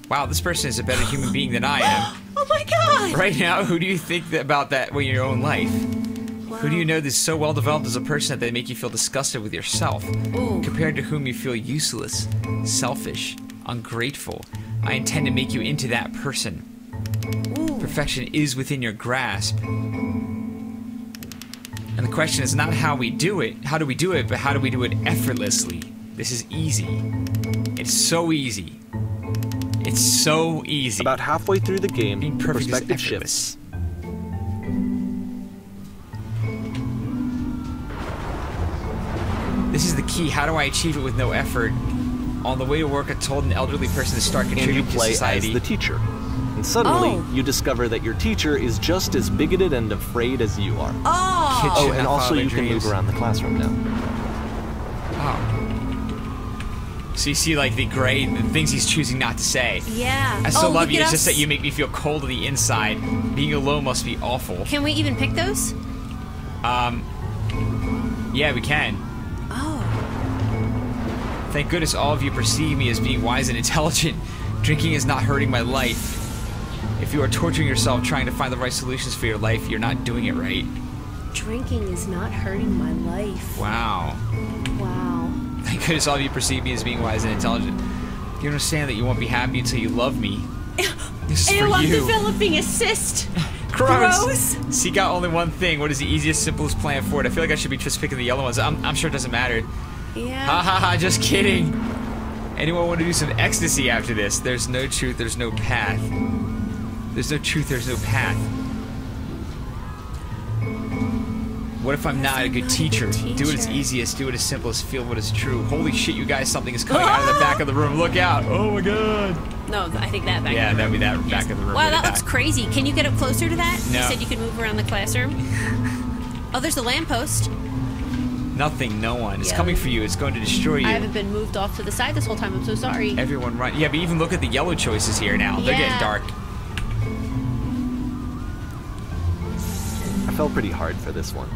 wow, this person is a better human being than I am. Oh my god! Right now, who do you think about that in your own life? Wow. Who do you know that's so well developed as a person that they make you feel disgusted with yourself? Ooh. Compared to whom you feel useless, selfish, ungrateful. I intend to make you into that person. Ooh. Perfection is within your grasp. And the question is not how we do it, how do we do it, but how do we do it effortlessly? This is easy. It's so easy. It's so easy. About halfway through the game, Being the perfect is perspective effortless. shifts. This is the key. How do I achieve it with no effort? On the way to work, I told an elderly person to start And you contributing to play society. as the teacher. And suddenly, Oh. you discover that your teacher is just as bigoted and afraid as you are. Oh! Kitchen. Oh, Should and not also follow you their can move dreams. around the classroom now. Oh. So you see, like, the gray, the things he's choosing not to say. Yeah. I still Oh, love look you. at It's just us. that you make me feel cold on the inside. Being alone must be awful. Can we even pick those? Yeah, we can. Oh. Thank goodness all of you perceive me as being wise and intelligent. Drinking is not hurting my life. If you are torturing yourself trying to find the right solutions for your life, you're not doing it right. Drinking is not hurting my life. Wow. Wow. Thank goodness all of you perceive me as being wise and intelligent. You understand that you won't be happy until you love me. This is Ew, for I'm you. developing a cyst. Gross. Gross. Seek out only one thing. What is the easiest, simplest plan for it? I feel like I should be just picking the yellow ones. I'm sure it doesn't matter. Yeah. Ha ha ha, just kidding. Anyone want to do some ecstasy after this? There's no truth, there's no path. There's no truth, there's no path. What if I'm not a good teacher? Do it as easiest, do it as simple as feel what is true. Holy shit, you guys, something is coming out of the back of the room. Look out. Oh my god. No, I think that back. Yeah, that'd be that back of the room. Wow, right that back. looks crazy. Can you get up closer to that? No. You said you could move around the classroom. Oh, there's a lamppost. Nothing, no one. It's Yeah. coming for you. It's going to destroy you. I haven't been moved off to the side this whole time. I'm so sorry. Everyone run. Yeah, but even look at the yellow choices here now. They're getting Yeah. dark. I felt pretty hard for this one.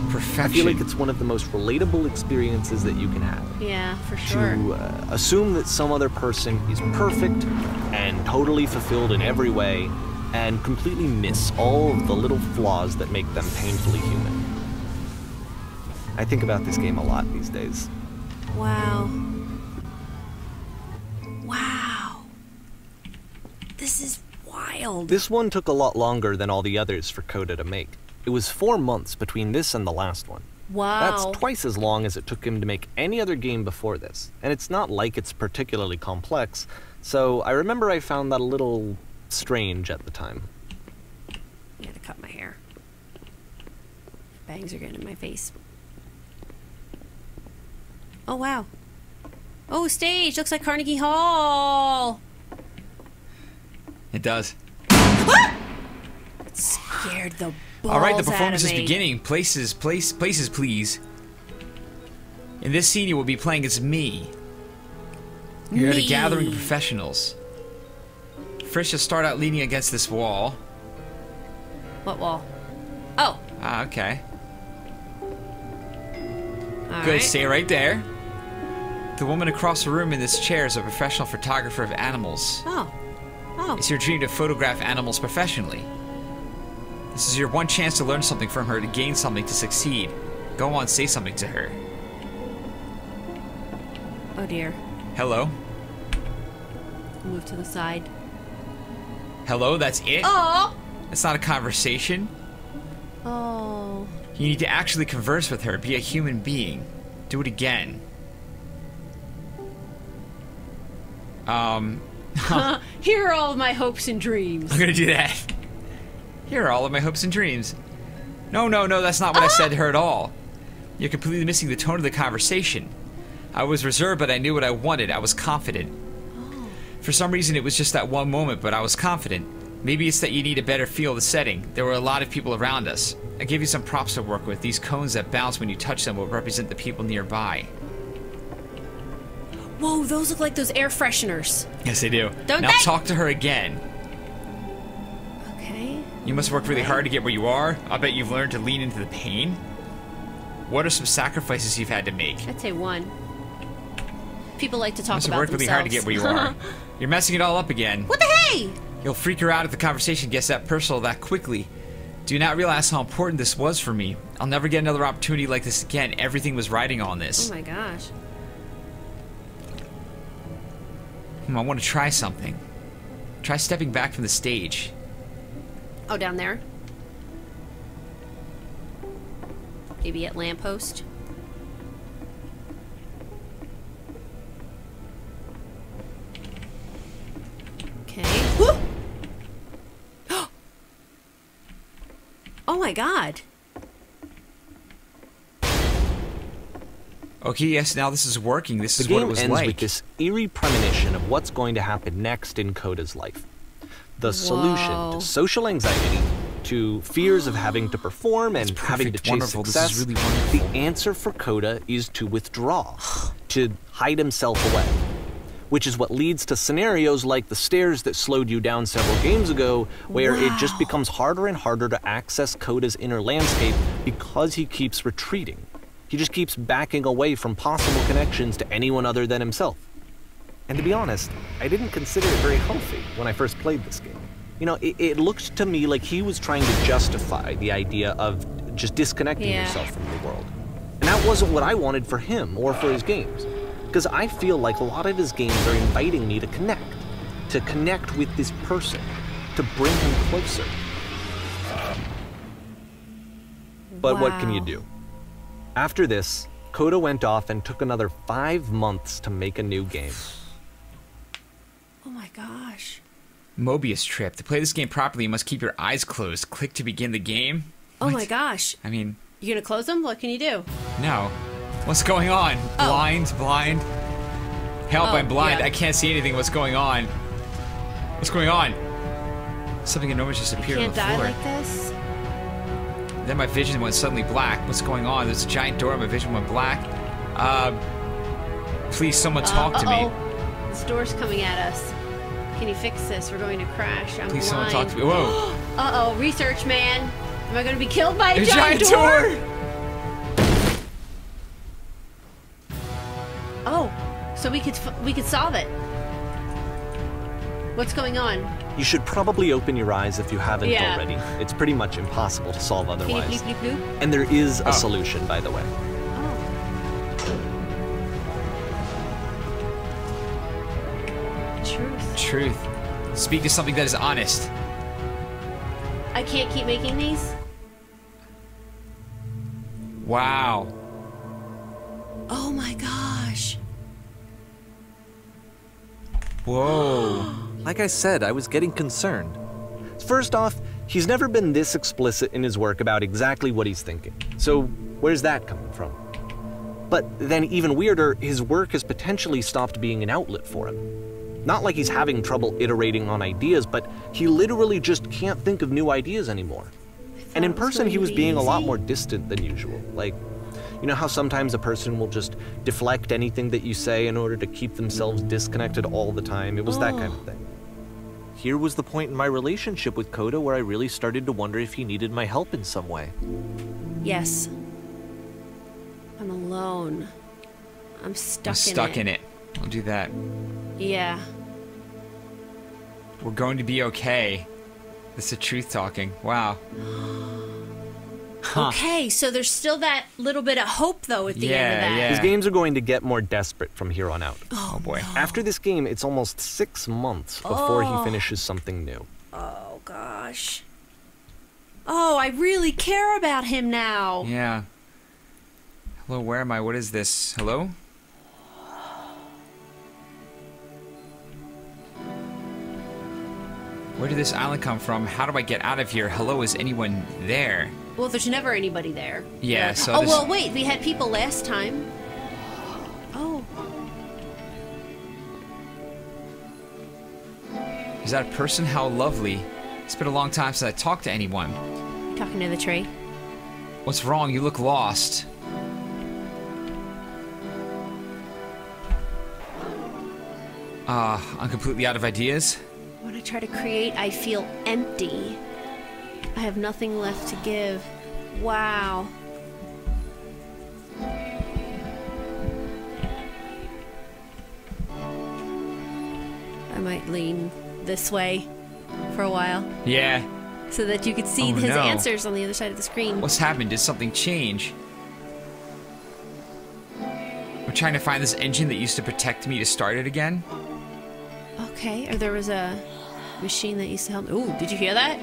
Perfection. I feel like it's one of the most relatable experiences that you can have. Yeah, for sure. To assume that some other person is perfect and totally fulfilled in every way and completely miss all of the little flaws that make them painfully human. I think about this game a lot these days. Wow. Wow. This is wild. This one took a lot longer than all the others for Coda to make. It was 4 months between this and the last one. Wow. That's twice as long as it took him to make any other game before this. And it's not like it's particularly complex, so I remember I found that a little strange at the time. I gotta cut my hair. Bangs are getting in my face. Oh, wow. Oh, stage. Looks like Carnegie Hall. It does. Scared the balls All right, the out of performance is me. beginning. Places, please. In this scene, you will be playing as me. You're at a Me. gathering of professionals. First, you'll start out leaning against this wall. What wall? Oh. Ah, okay. All Good, right. stay right there. The woman across the room in this chair is a professional photographer of animals. Oh. Oh. It's your dream to photograph animals professionally. This is your one chance to learn something from her, to gain something, to succeed. Go on, say something to her. Oh dear. Hello? Move to the side. Hello, that's it? Oh! That's not a conversation. Oh. You need to actually converse with her, be a human being. Do it again. Here are all of my hopes and dreams. I'm gonna do that. Here are all of my hopes and dreams. No, that's not what I said to her at all. You're completely missing the tone of the conversation. I was reserved, but I knew what I wanted. I was confident. For some reason, it was just that one moment, but I was confident. Maybe it's that you need a better feel of the setting. There were a lot of people around us. I gave you some props to work with. These cones that bounce when you touch them will represent the people nearby. Whoa, those look like those air fresheners. Yes, they do. Don't now they? talk to her again. Okay. You must work really hard to get where you are. I bet you've learned to lean into the pain. What are some sacrifices you've had to make? I'd say one. People like to talk You must about have worked really hard to get where you are. You're messing it all up again. What the hey? You'll freak her out if the conversation gets that personal that quickly. Do you not realize how important this was for me? I'll never get another opportunity like this again. Everything was riding on this. Oh my gosh. I want to try something. Try stepping back from the stage. Oh, down there? Maybe at lamppost? Okay. Whoop! Oh my god. Okay, yes, now this is working. This is The what it game was ends like. with this eerie premonition of what's going to happen next in Coda's life. The solution Whoa. to social anxiety, to fears of having to perform and having to perfect, chase wonderful. This is success, really wonderful. the answer for Coda is to withdraw, to hide himself away. Which is what leads to scenarios like the stairs that slowed you down several games ago, where it just becomes harder and harder to access Coda's inner landscape because he keeps retreating. He just keeps backing away from possible connections to anyone other than himself. And to be honest, I didn't consider it very healthy when I first played this game. You know, it looked to me like he was trying to justify the idea of just disconnecting yourself from the world. And that wasn't what I wanted for him or for his games. Because I feel like a lot of his games are inviting me to connect with this person, to bring him closer. But what can you Wow. do? After this, Coda went off and took another 5 months to make a new game. Oh my gosh. Mobius trip. To play this game properly, you must keep your eyes closed. Click to begin the game. Oh What? my gosh. I mean, You gonna close them? What can you do? no. What's going on? Oh. Blind. Help, Oh, I'm blind. yeah. I can't see anything. What's going on? What's going on? Something enormous just appeared on Can't the die floor. like this? Then my vision went suddenly black. What's going on? There's a giant door. My vision went black. Please, someone talk to me. This door's coming at us. Can you fix this? We're going to crash. I'm Please, someone blind. talk to me. Whoa. Uh-oh, research man. Am I gonna be killed by a There's a giant giant door? door. Oh, so we could solve it. What's going on? You should probably open your eyes if you haven't Yeah. already. It's pretty much impossible to solve Can you otherwise. bleep, bleep, bloop? And there is a Oh. solution, by the way. Oh. Truth. Truth. Speak to something that is honest. I can't keep making these? Wow. Oh my gosh. Whoa. Like I said, I was getting concerned. First off, he's never been this explicit in his work about exactly what he's thinking. So where's that coming from? But then even weirder, his work has potentially stopped being an outlet for him. Not like he's having trouble iterating on ideas, but he literally just can't think of new ideas anymore. And in it was person, he going was to be being a lot easy. more distant than usual. Like, you know how sometimes a person will just deflect anything that you say in order to keep themselves disconnected all the time? It was that kind of thing. Here was the point in my relationship with Coda where I really started to wonder if he needed my help in some way. Yes. I'm alone. I'm stuck, I'm stuck in it. I'll do that. Yeah. We're going to be okay. That's the truth talking. Wow. Okay, so there's still that little bit of hope, though, at the end of that. Yeah. His games are going to get more desperate from here on out. Oh boy. After this game, it's almost 6 months before he finishes something new. Oh, gosh. Oh, I really care about him now. Yeah. Hello, where am I? What is this? Hello? Where did this island come from? How do I get out of here? Hello, is anyone there? Well, there's never anybody there. Yeah, so Oh, this- well, wait, we had people last time. Oh. Is that a person? How lovely. It's been a long time since I talked to anyone. Talking to the tree. What's wrong? You look lost. I'm completely out of ideas. When I try to create, I feel empty. I have nothing left to give. Wow. I might lean this way for a while Yeah. so that you could see Oh, his no. answers on the other side of the screen. What's happened? Did something change? I'm trying to find this engine that used to protect me to start it again. Okay, or there was a machine that used to help. Ooh, did you hear that?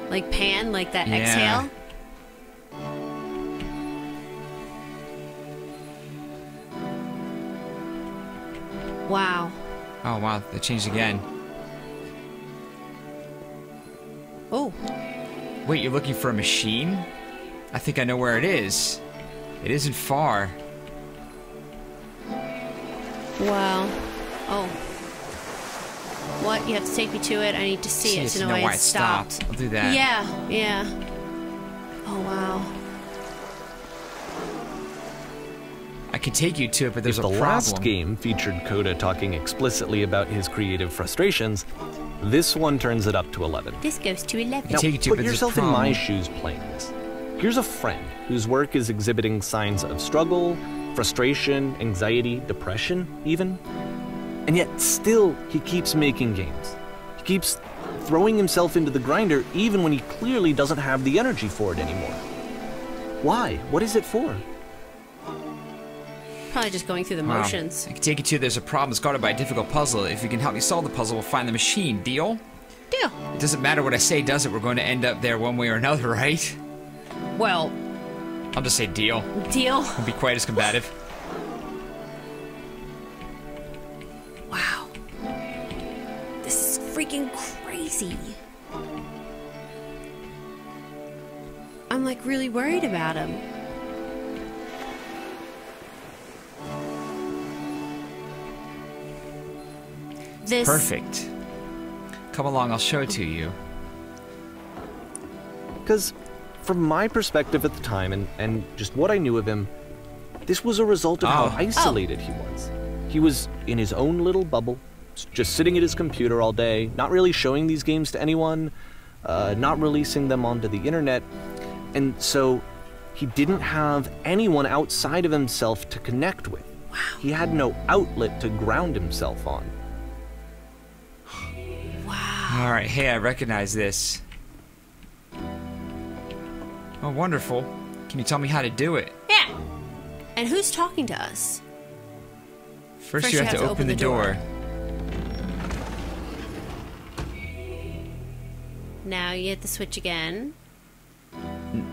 Like pan, like that Yeah. exhale? Wow. Oh wow, that changed again. Oh, Wait, you're looking for a machine? I think I know where it is. It isn't far. wow. Oh. What? You have to take me to it? I need to see it to know why it stopped. I'll do that. Yeah. Oh, wow. I can take you to it, but there's If a the problem. last game featured Coda talking explicitly about his creative frustrations, this one turns it up to 11. This goes to 11. I take you to it, Put but there's a yourself in my problem. shoes playing this. Here's a friend whose work is exhibiting signs of struggle, frustration, anxiety, depression, even. And yet, still, he keeps making games. He keeps throwing himself into the grinder even when he clearly doesn't have the energy for it anymore. Why? What is it for? Probably just going through the Wow. motions. I can take you to there's a problem. It's guarded by a difficult puzzle. If you can help me solve the puzzle, we'll find the machine. Deal? Deal. It doesn't matter what I say, does it? We're going to end up there one way or another, right? Well, I'll just say deal. deal. Won't be quite as combative. Wow. This is freaking crazy. I'm like really worried about him. This Perfect. Come along, I'll show it to you. Because from my perspective at the time and just what I knew of him, this was a result of Oh. how isolated he was. He was in his own little bubble, just sitting at his computer all day, not really showing these games to anyone, not releasing them onto the internet, and so he didn't have anyone outside of himself to connect with. Wow. He had no outlet to ground himself on. All right, hey, I recognize this. Oh, wonderful. Can you tell me how to do it? Yeah. And who's talking to us? First you have to open the door. Now you hit the switch again.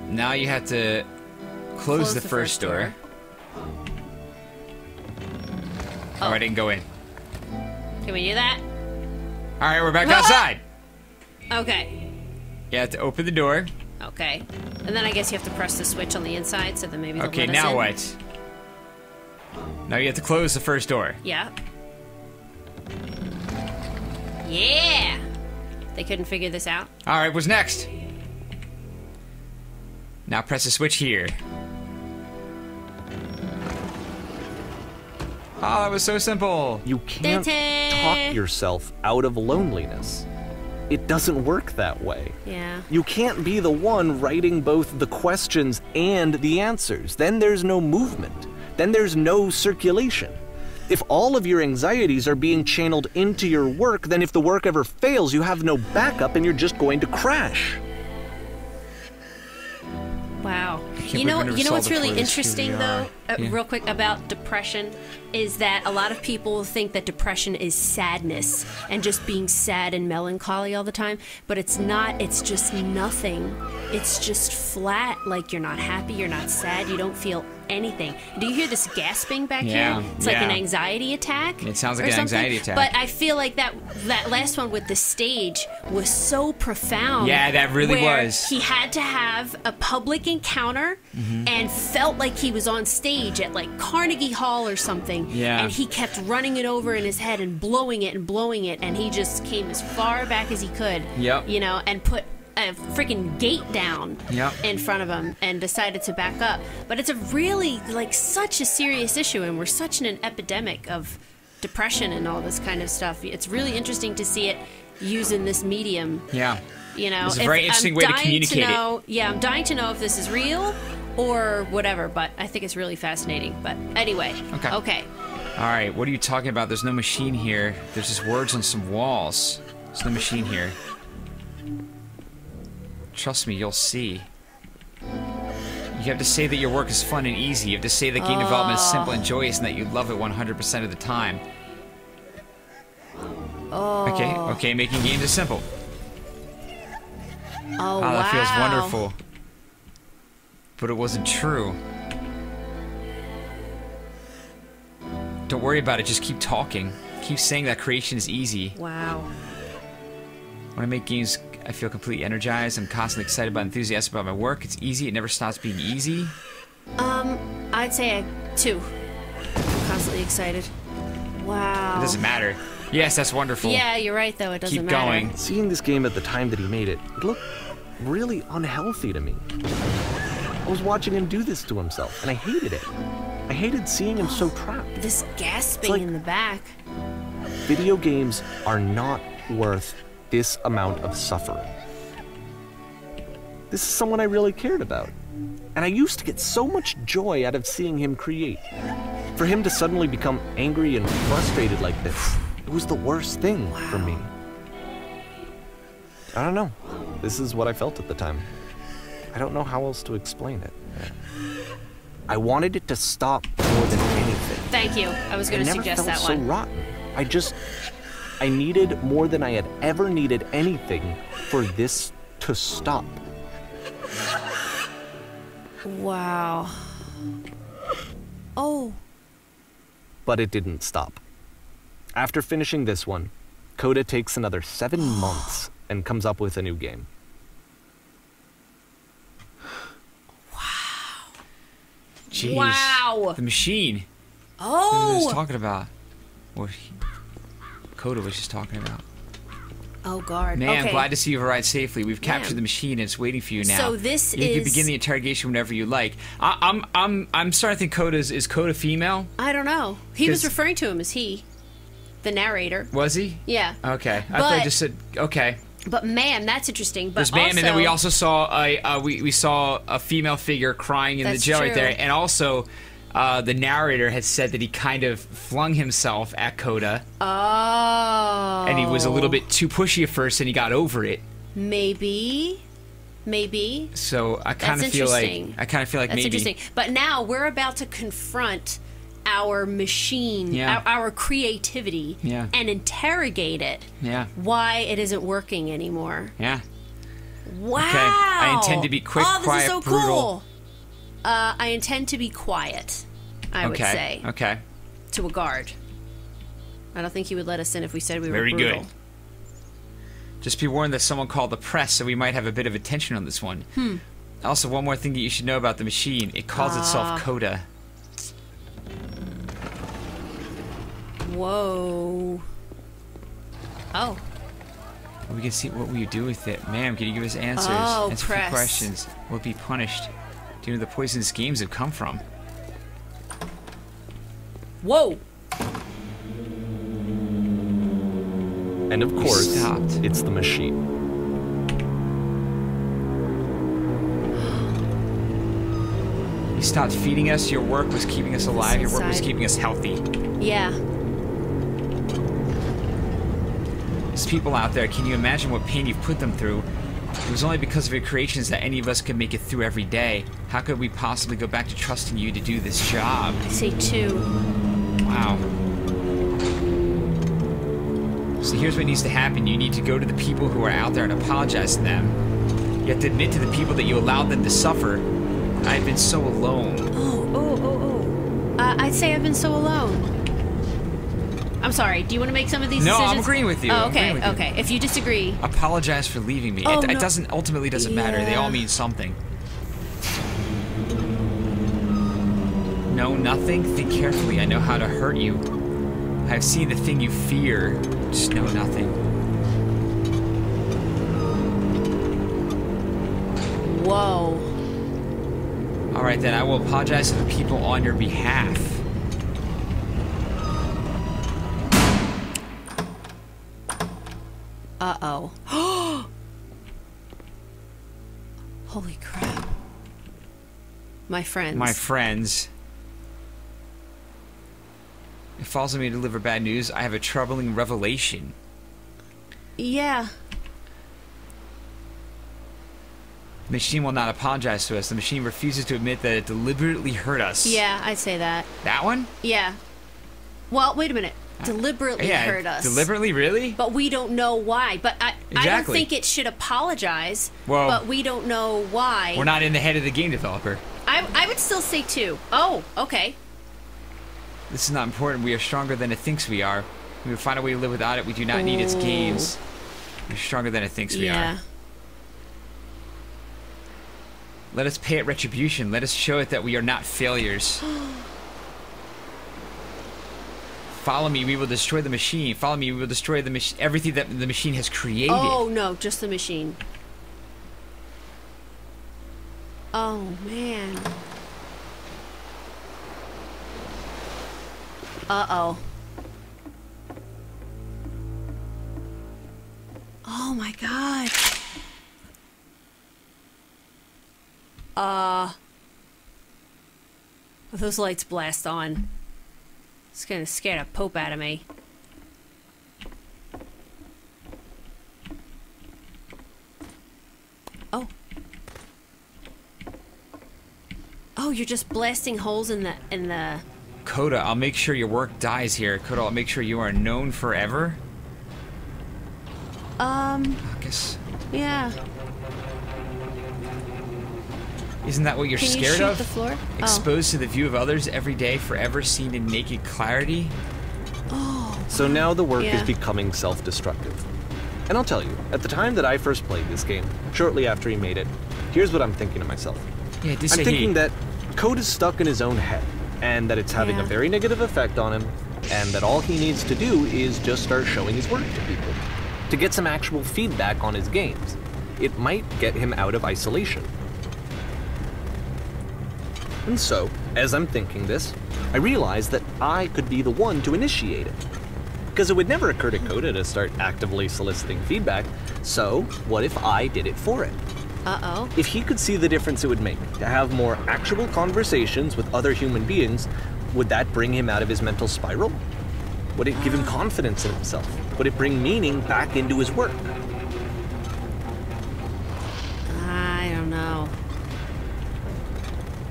Now you have to close the first door. Oh, I didn't go in. Can we do that? All right, we're back outside. Okay. You have to open the door. Okay. And then I guess you have to press the switch on the inside so that maybe they'll Okay, let us now in. what? Now you have to close the first door. Yeah. Yeah! They couldn't figure this out? All right, what's next? Now press the switch here. Oh, that was so simple. You can't Ta-ta! talk yourself out of loneliness. It doesn't work that way. Yeah. You can't be the one writing both the questions and the answers. Then there's no movement. Then there's no circulation. If all of your anxieties are being channeled into your work, then if the work ever fails, you have no backup and you're just going to crash. Wow. can't You know believe we never what's saw the really toilets. interesting Here we though, are. Yeah. real quick about depression, is that a lot of people think that depression is sadness and just being sad and melancholy all the time, but it's not. It's just nothing. It's just flat. Like you're not happy, you're not sad, you don't feel anything. Do you hear this gasping back Yeah, here? It's like an yeah. anxiety attack. It sounds like or an something. anxiety attack. But I feel like that last one with the stage was so profound. Yeah, that really where was. He had to have a public encounter and felt like he was on stage at like Carnegie Hall or something. Yeah. And he kept running it over in his head and blowing it, and he just came as far back as he could. Yep. You know, and put a freaking gate down Yep. in front of him and decided to back up. But it's a really, like, such a serious issue, and we're such in an epidemic of depression and all this kind of stuff. It's really interesting to see it using this medium. Yeah. You know, It's a very interesting way to communicate it. Yeah, I'm dying to know if this is real or whatever, but I think it's really fascinating. But anyway, Okay. All right, what are you talking about? There's no machine here. There's just words on some walls. There's no machine here. Trust me, you'll see. You have to say that your work is fun and easy. You have to say that game development is simple and joyous and that you love it 100% of the time. Okay, making games is simple. Oh, Oh, wow. that feels wonderful. But it wasn't true. Don't worry about it, just keep talking. Keep saying that creation is easy. Wow. When I make games, I feel completely energized. I'm constantly excited about, enthusiastic about my work. It's easy, it never stops being easy. I'd say 2. I'm constantly excited. Wow. It doesn't matter. Yes, that's wonderful. Yeah, you're right, though. It doesn't Keep matter. going. Seeing this game at the time that he made it, it looked really unhealthy to me. I was watching him do this to himself, and I hated it. I hated seeing him so trapped. This gasping like- in the back. Video games are not worth this amount of suffering. This is someone I really cared about. And I used to get so much joy out of seeing him create. For him to suddenly become angry and frustrated like this, it was the worst thing for me. I don't know. This is what I felt at the time. I don't know how else to explain it. I wanted it to stop more than anything. Thank you. I was going to suggest that so one. rotten. I needed more than I had ever needed anything for this to stop. Wow. Oh. But it didn't stop. After finishing this one, Coda takes another 7 months and comes up with a new game. Jeez. Wow. The machine. What was Oh. talking about? What Coda was just talking about. Oh, guard. Man, okay. I'm glad to see you've arrived safely. We've captured Yeah. the machine and it's waiting for you now. So this you can is- begin the interrogation whenever you like. I'm starting to think Coda is Coda female? I don't know. He was 'Cause- referring to him as he, the narrator. Was he? Yeah. Okay. I thought I But- just said okay. But ma'am, that's interesting. But There's ma'am, also, and then we also saw we saw a female figure crying in the That's jail right true. there, and also the narrator had said that he kind of flung himself at Coda, Oh. and he was a little bit too pushy at first, and he got over it. Maybe. So I kind That's of feel like interesting. That's maybe. interesting. But now we're about to confront our machine, Yeah. our creativity, Yeah. and interrogate it. Yeah. Why it isn't working anymore. Yeah. Wow. I intend to be quick, oh, this quiet, is so brutal. Cool. I intend to be quiet, I would say, Okay. to a guard. I don't think he would let us in if we said we were Very brutal. good. Just be warned that someone called the press, so we might have a bit of attention on this one. Also, one more thing that you should know about the machine. It calls itself Coda. Whoa. Oh. We can see what will you do with it. Ma'am, can you give us answers? Oh, Answer a few press. questions. Will it be punished? Do you know the poisonous games have come from? Whoa. And of course, stopped. it's the machine. You stopped feeding us. Your work was keeping us alive. Your work was Inside. keeping us healthy. Yeah. There's people out there. Can you imagine what pain you've put them through? It was only because of your creations that any of us could make it through every day. How could we possibly go back to trusting you to do this job? I say 2. Wow. So here's what needs to happen. You need to go to the people who are out there and apologize to them. You have to admit to the people that you allowed them to suffer. I've been so alone. I'd say I've been so alone. I'm sorry. Do you want to make some of these No, decisions? I'm agreeing with you. Oh, I'm okay, agreeing with you. okay. If you disagree. Apologize for leaving me. Oh, it no. doesn't matter. They all mean something. No, nothing. Think carefully. I know how to hurt you. I've seen the thing you fear. Just know nothing. Whoa. All right, then I will apologize to the people on your behalf. Uh-oh. Holy crap. My friends. My friends. It falls on me to deliver bad news. I have a troubling revelation. Yeah. The machine will not apologize to us. The machine refuses to admit that it deliberately hurt us. Yeah, I'd say that. That one? Yeah. Well, wait a minute. Deliberately hurt us. Deliberately, really? But we don't know why. But I don't Exactly. think it should apologize. Well, but we don't know why. We're not in the head of the game developer. I would still say 2. Oh, okay. This is not important. We are stronger than it thinks we are. We will find a way to live without it. We do not need its games. We're stronger than it thinks we are. Let us pay it retribution. Let us show it that we are not failures. Follow me, we will destroy the machine. Follow me, we will destroy the everything that the machine has created. Oh, no, just the machine. Oh, man. Uh-oh. Oh, my God. Those lights blast on. It's gonna scare the pope out of me. Oh. Oh, you're just blasting holes in the... Coda, I'll make sure your work dies here. Coda, I'll make sure you are known forever. I guess... Yeah. Isn't that what you're Can you scared shoot of? the floor? Exposed to the view of others every day, forever seen in naked clarity? Oh. So now the work Yeah. is becoming self-destructive. And I'll tell you, at the time that I first played this game, shortly after he made it, here's what I'm thinking to myself. Yeah, this I'm is thinking that Code is stuck in his own head, and that it's having a Yeah. very negative effect on him, and that all he needs to do is just start showing his work to people, to get some actual feedback on his games. It might get him out of isolation. And so, as I'm thinking this, I realize that I could be the one to initiate it. Because it would never occur to Coda to start actively soliciting feedback, so what if I did it for him? Uh-oh. If he could see the difference it would make to have more actual conversations with other human beings, would that bring him out of his mental spiral? Would it give him confidence in himself? Would it bring meaning back into his work? I don't know.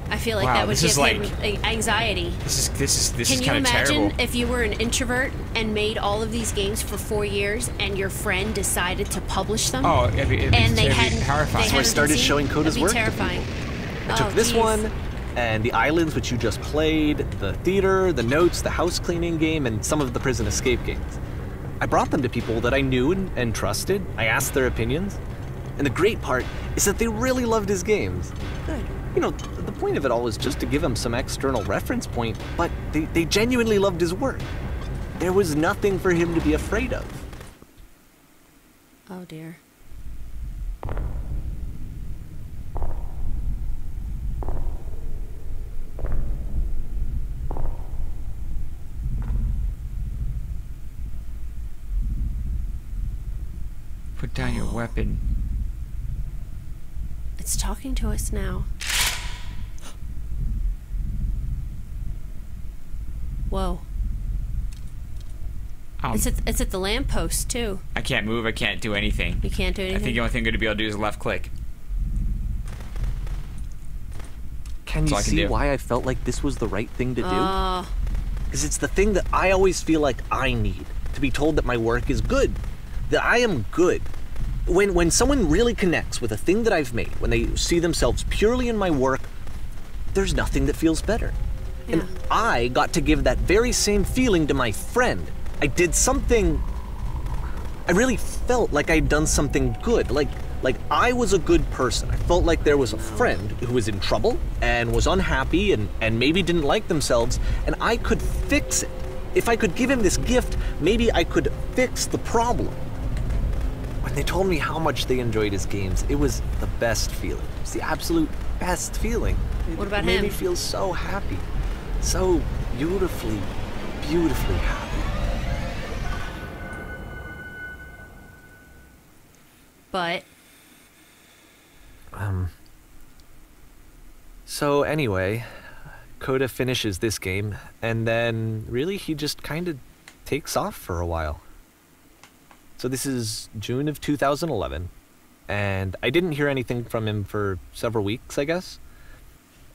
I feel like Wow, that would this give is him anxiety. This is Can you kind of imagine terrible. if you were an introvert and made all of these games for 4 years and your friend decided to publish them? Oh, it'd be and they hadn't. horrifying. So I started showing Coda's work to That'd be terrifying. I took this one, and the islands which you just played, the theater, the notes, the house cleaning game, and some of the prison escape games. I brought them to people that I knew and trusted. I asked their opinions. And the great part is that they really loved his games. Good. You know, the point of it all was just to give him some external reference point, but they genuinely loved his work. There was nothing for him to be afraid of. Oh dear. Put down your weapon. It's talking to us now. Whoa. It's at the lamppost, too. I can't move. I can't do anything. You can't do anything? I think the only thing I'm going to be able to do is left click. Can you see why I felt like this was the right thing to do? Because it's the thing that I always feel like I need. To be told that my work is good. That I am good. When someone really connects with a thing that I've made, when they see themselves purely in my work, there's nothing that feels better. Yeah. And I got to give that very same feeling to my friend. I did something... I really felt like I'd done something good. Like I was a good person. I felt like there was a friend who was in trouble and was unhappy and maybe didn't like themselves, and I could fix it. If I could give him this gift, maybe I could fix the problem. When they told me how much they enjoyed his games, it was the best feeling. It was the absolute best feeling. What about him? It made him? me feel so happy. So beautifully, beautifully happy. But... So anyway, Coda finishes this game, and then really he just kind of takes off for a while. So this is June of 2011, and I didn't hear anything from him for several weeks, I guess.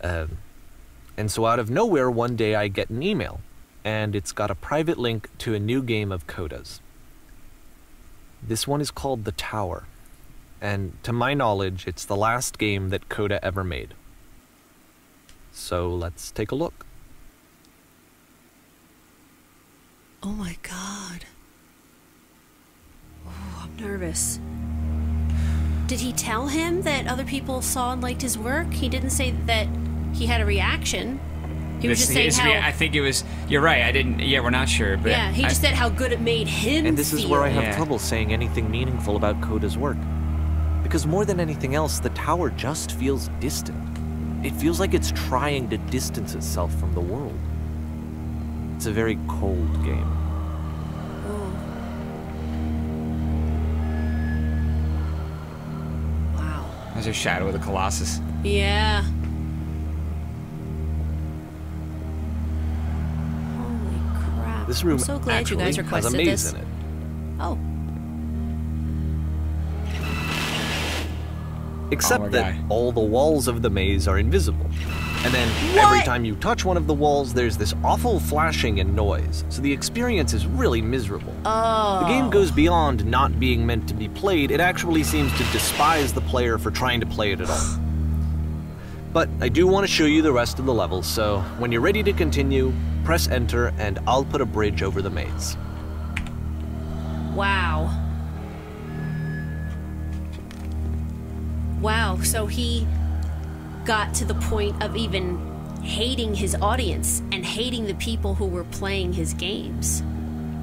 And so out of nowhere, one day I get an email, and it's got a private link to a new game of Coda's. This one is called The Tower, and to my knowledge, it's the last game that Coda ever made. So let's take a look. Oh my god. Oh, I'm nervous. Did he tell him that other people saw and liked his work? He didn't say that he had a reaction. He was just saying how... I think it was... You're right, I didn't... Yeah, we're not sure, but... Yeah, he just said how good it made him And this is where I have trouble saying anything meaningful about Coda's work. Because more than anything else, the tower just feels distant. It feels like it's trying to distance itself from the world. It's a very cold game. Oh. Wow. There's a shadow of the Colossus. Yeah. Holy crap. This room I'm so glad you actually guys has a requested maze this. in it. Oh. Except that all the walls of the maze are invisible. And then every time you touch one of the walls, there's this awful flashing and noise. So the experience is really miserable. Oh. The game goes beyond not being meant to be played. It actually seems to despise the player for trying to play it at all. But I do want to show you the rest of the levels, so when you're ready to continue, press enter and I'll put a bridge over the maze. Wow. Wow, so he got to the point of even hating his audience and hating the people who were playing his games.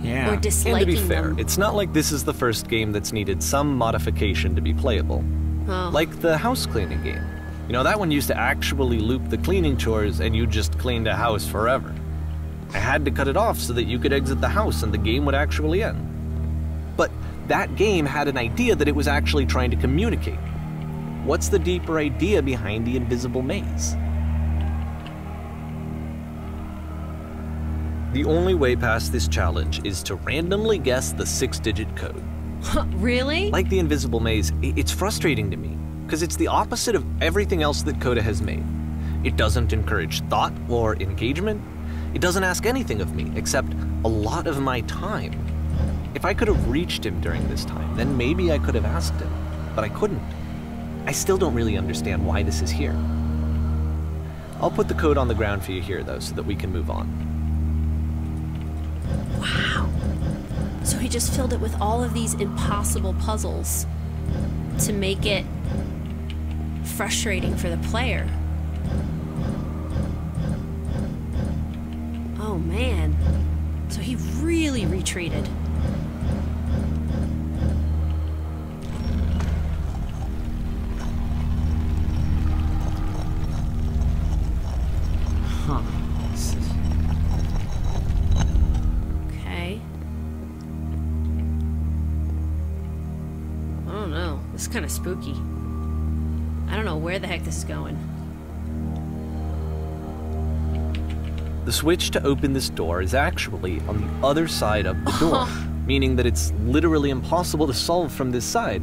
Yeah. Or disliking And to be fair, them. it's not like this is the first game that's needed some modification to be playable. Oh. Like the house cleaning game. You know, that one used to actually loop the cleaning chores and you just cleaned a house forever. I had to cut it off so that you could exit the house and the game would actually end. But that game had an idea that it was actually trying to communicate. What's the deeper idea behind the invisible maze? The only way past this challenge is to randomly guess the 6-digit code. Really? Like the invisible maze, it's frustrating to me, because it's the opposite of everything else that Coda has made. It doesn't encourage thought or engagement. It doesn't ask anything of me, except a lot of my time. If I could have reached him during this time, then maybe I could have asked him, but I couldn't. I still don't really understand why this is here. I'll put the code on the ground for you here, though, so that we can move on. Wow. So he just filled it with all of these impossible puzzles to make it frustrating for the player. Oh, man. So he really retreated. Okay. I don't know. This is kind of spooky. I don't know where the heck this is going. The switch to open this door is actually on the other side of the door, meaning that it's literally impossible to solve from this side.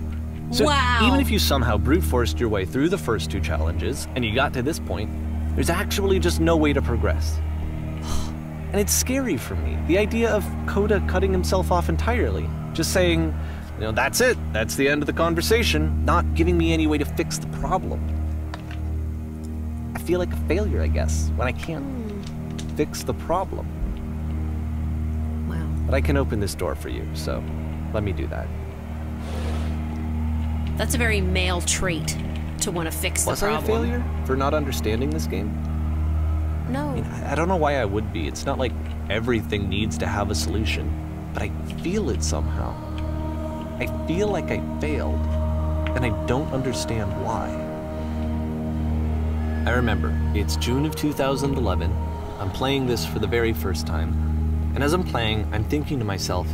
So wow. even if you somehow brute forced your way through the first 2 challenges and you got to this point, there's actually just no way to progress. And it's scary for me, the idea of Coda cutting himself off entirely, just saying, you know, that's it, that's the end of the conversation, not giving me any way to fix the problem. I feel like a failure, I guess, when I can't fix the problem. Wow. But I can open this door for you, so let me do that. That's a very male trait to want to fix the problem. Was I a failure for not understanding this game? No. I mean, I don't know why I would be. It's not like everything needs to have a solution, but I feel it somehow. I feel like I failed, and I don't understand why. I remember, it's June of 2011. I'm playing this for the very first time, and as I'm playing, I'm thinking to myself,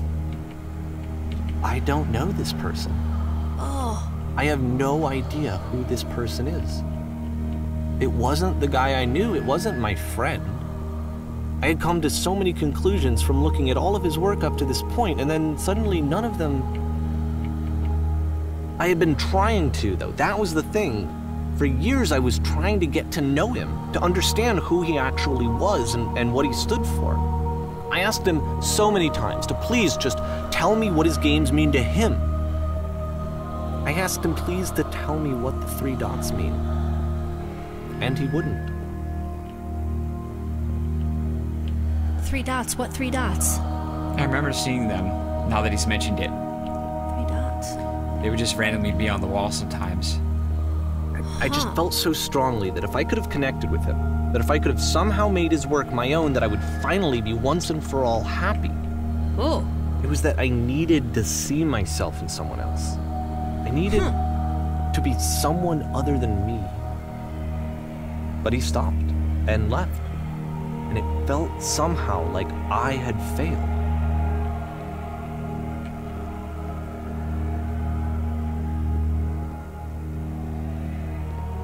I don't know this person. Oh. I have no idea who this person is. It wasn't the guy I knew, it wasn't my friend. I had come to so many conclusions from looking at all of his work up to this point, and then suddenly none of them... I had been trying to, though. That was the thing. For years I was trying to get to know him, to understand who he actually was and what he stood for. I asked him so many times to please just tell me what his games mean to him. I asked him please to tell me what the 3 dots mean. And he wouldn't. 3 dots? What 3 dots? I remember seeing them, now that he's mentioned it. 3 dots. They would just randomly be on the wall sometimes. I just felt so strongly that if I could have connected with him, that if I could have somehow made his work my own, that I would finally be once and for all happy. Oh. It was that I needed to see myself in someone else. I needed to be someone other than me. But he stopped and left, and it felt somehow like I had failed.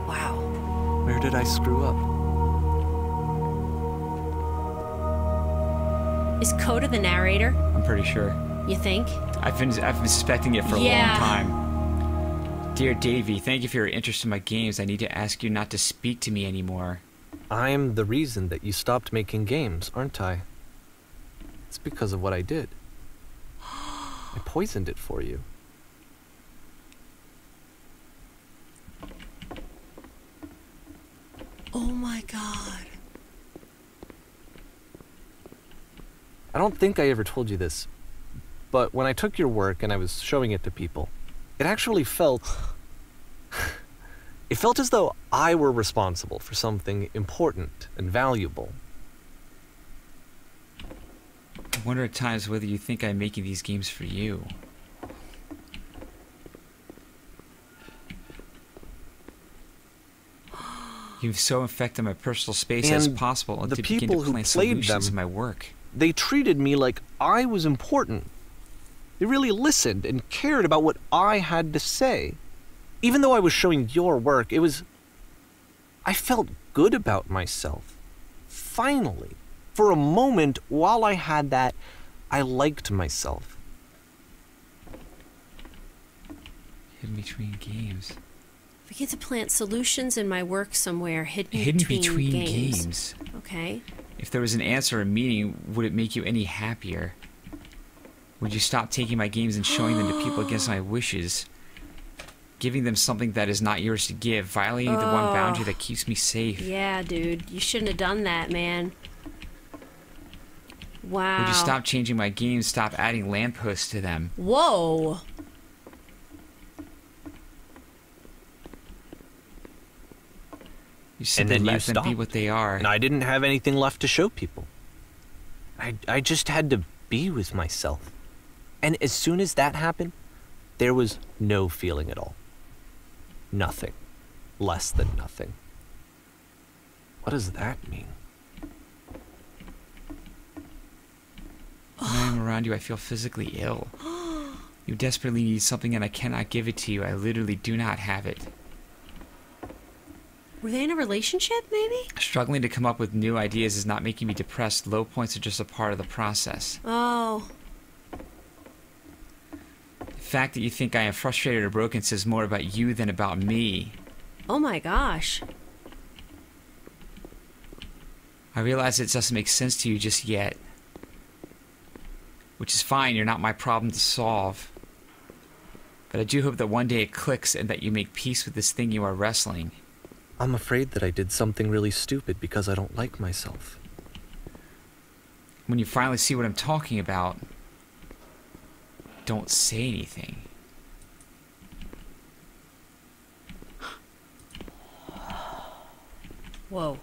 Wow. Where did I screw up? Is Coda the narrator? I'm pretty sure. You think? I've been suspecting it for a long time. Dear Davey, thank you for your interest in my games. I need to ask you not to speak to me anymore. I'm the reason that you stopped making games, aren't I? It's because of what I did. I poisoned it for you. Oh my god. I don't think I ever told you this, but when I took your work and I was showing it to people, it actually felt... it felt as though I were responsible for something important and valuable. I wonder at times whether you think I'm making these games for you. You've so infected my personal space as possible the to begin people to who plant played solutions them, in my work. They treated me like I was important. They really listened and cared about what I had to say. Even though I was showing your work, it was... I felt good about myself. Finally. For a moment, while I had that, I liked myself. Hidden between games. We get to plant solutions in my work somewhere hidden between games. Okay. If there was an answer or meaning, would it make you any happier? Would you stop taking my games and showing them to people against my wishes? Giving them something that is not yours to give, violating the one boundary that keeps me safe. Yeah, dude. You shouldn't have done that, man. Wow. Would you stop changing my games, stop adding lampposts to them? Whoa. You said to let them be what they are. And I didn't have anything left to show people. I just had to be with myself. And as soon as that happened, there was no feeling at all. Nothing. Less than nothing. What does that mean? When I am around you, I feel physically ill. You desperately need something and I cannot give it to you. I literally do not have it. Were they in a relationship, maybe? Struggling to come up with new ideas is not making me depressed. Low points are just a part of the process. Oh. The fact that you think I am frustrated or broken says more about you than about me. Oh my gosh. I realize it doesn't make sense to you just yet. Which is fine, you're not my problem to solve. But I do hope that one day it clicks and that you make peace with this thing you are wrestling. I'm afraid that I did something really stupid because I don't like myself. When you finally see what I'm talking about, don't say anything. Whoa.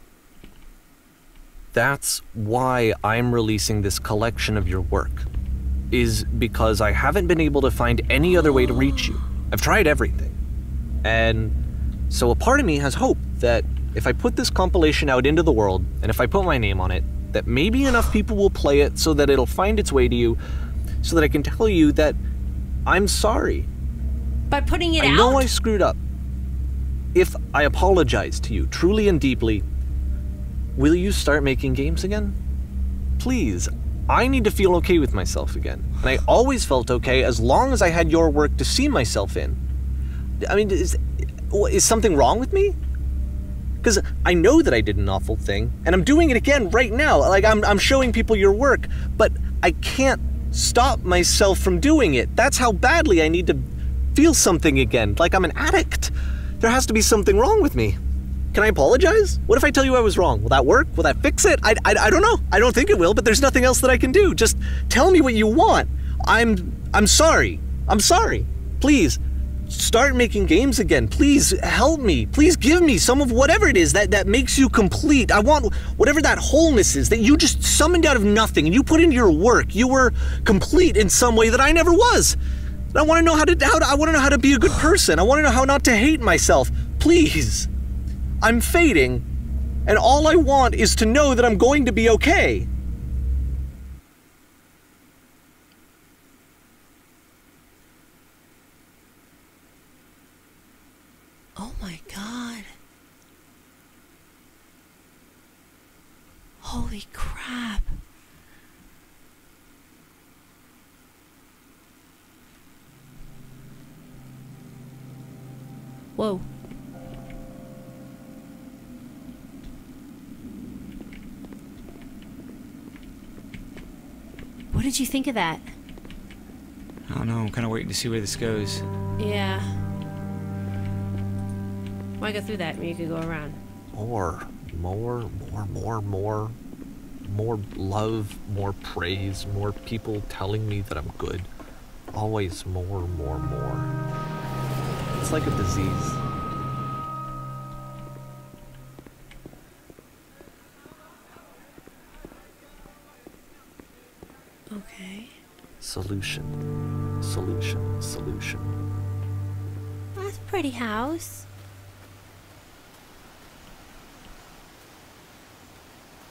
That's why I'm releasing this collection of your work. Is because I haven't been able to find any other way to reach you. I've tried everything. And so a part of me has hope that if I put this compilation out into the world, and if I put my name on it, that maybe enough people will play it so that it'll find its way to you, so that I can tell you that I'm sorry. By putting it out? I know I screwed up. If I apologize to you truly and deeply, will you start making games again? Please. I need to feel okay with myself again. And I always felt okay as long as I had your work to see myself in. I mean, is something wrong with me? Because I know that I did an awful thing, and I'm doing it again right now. Like, I'm showing people your work, but I can't stop myself from doing it. That's how badly I need to feel something again, like I'm an addict. There has to be something wrong with me. Can I apologize? What if I tell you I was wrong? Will that work? Will that fix it? I don't know. I don't think it will, but there's nothing else that I can do. Just tell me what you want. I'm sorry. I'm sorry. Please, start making games again. Please help me. Please give me some of whatever it is that makes you complete. I want whatever that wholeness is that you just summoned out of nothing and you put into your work. You were complete in some way that I never was. And I want to know I want to know how to be a good person. I want to know how not to hate myself. Please. I'm fading, and all I want is to know that I'm going to be okay. Oh my God. Holy crap. Whoa. What did you think of that? I don't know, I'm kind of waiting to see where this goes. Yeah. Why go through that when you could go around? More love, more praise, more people telling me that I'm good. Always more. It's like a disease. Okay. Solution. That's a pretty house.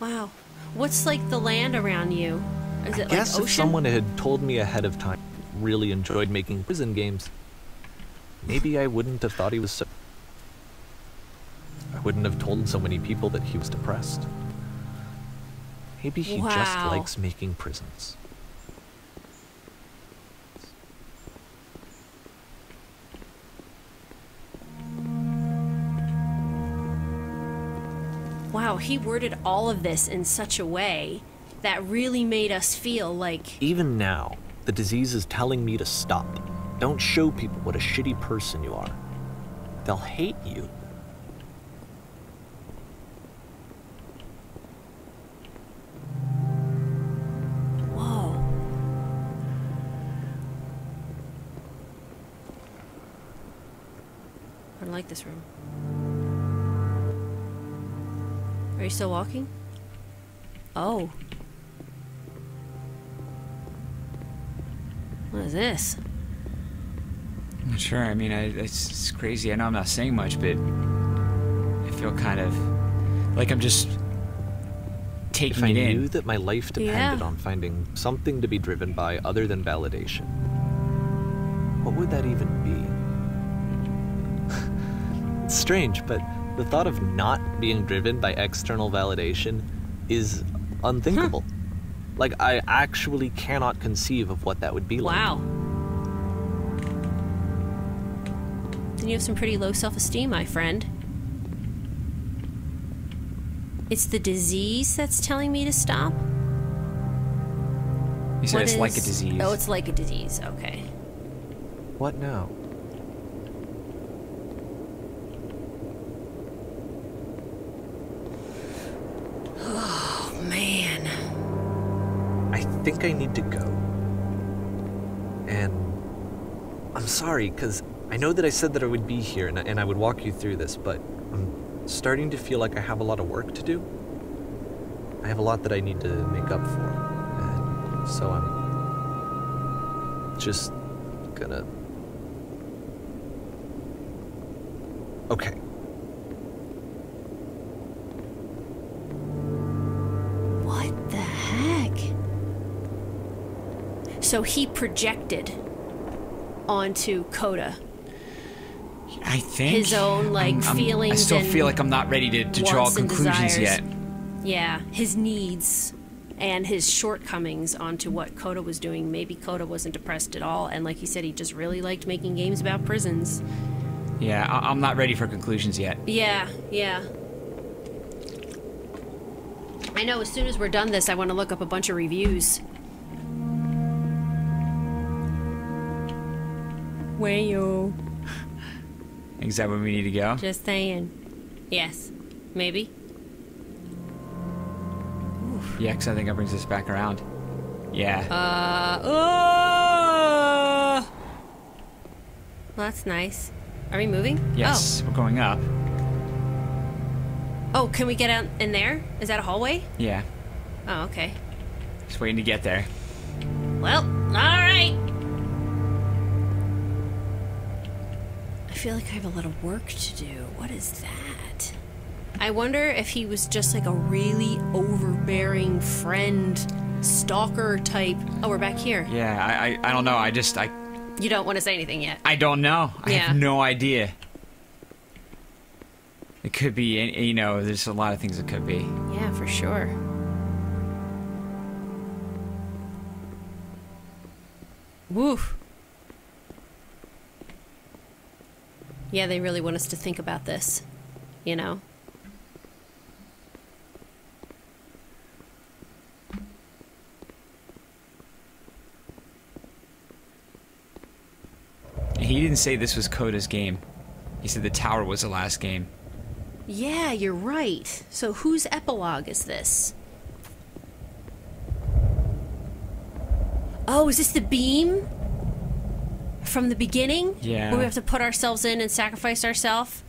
Wow. What's like the land around you? Is it I guess like if ocean? someone had told me ahead of time, really enjoyed making prison games, maybe I wouldn't have thought he was so... I wouldn't have told so many people that he was depressed. Maybe he just Wow. likes making prisons. Wow, he worded all of this in such a way that really made us feel like... Even now, the disease is telling me to stop. Don't show people what a shitty person you are. They'll hate you. Whoa. I don't like this room. Are you still walking? Oh. What is this? I'm not sure, I mean, it's crazy. I know I'm not saying much, but I feel kind of like I'm just taking If I it in. knew that my life depended Yeah. on finding something to be driven by other than validation, what would that even be? It's strange, but The thought of not being driven by external validation is unthinkable. Like, I actually cannot conceive of what that would be like. Wow. Then you have some pretty low self-esteem, my friend. It's the disease that's telling me to stop? You said What it's like a is- disease. Oh, it's like a disease. Okay. What now? Oh, man. I think I need to go. And I'm sorry, because I know that I said that I would be here and I would walk you through this, but I'm starting to feel like I have a lot of work to do. I have a lot that I need to make up for. And so I'm just gonna... Okay. What the heck? So he projected onto Coda I think his own, like, feelings I still and feel like I'm not ready to draw wants and conclusions desires. yet. Yeah, his needs and his shortcomings onto what Coda was doing. Maybe Coda wasn't depressed at all, and like he said, he just really liked making games about prisons. Yeah, I'm not ready for conclusions yet. Yeah, yeah. I know, as soon as we're done this, I want to look up a bunch of reviews. Wayo. Is that where we need to go? Just saying. Yes. Maybe. Yeah, because I think that brings us back around. Yeah. Well, that's nice. Are we moving? Yes, we're going up. Oh, can we get out in there? Is that a hallway? Yeah. Oh, okay. Just waiting to get there. Well, alright. I feel like I have a lot of work to do. What is that? I wonder if he was just like a really overbearing friend, stalker type. Oh, we're back here. Yeah, I don't know. You don't want to say anything yet. I don't know. I Yeah. have no idea. It could be, you know, there's a lot of things it could be. Yeah, for sure. Woof. Yeah, they really want us to think about this, you know? He didn't say this was Coda's game. He said the tower was the last game. Yeah, you're right. So whose epilogue is this? Oh, is this the beam? From the beginning? Yeah. Where we have to put ourselves in and sacrifice ourselves?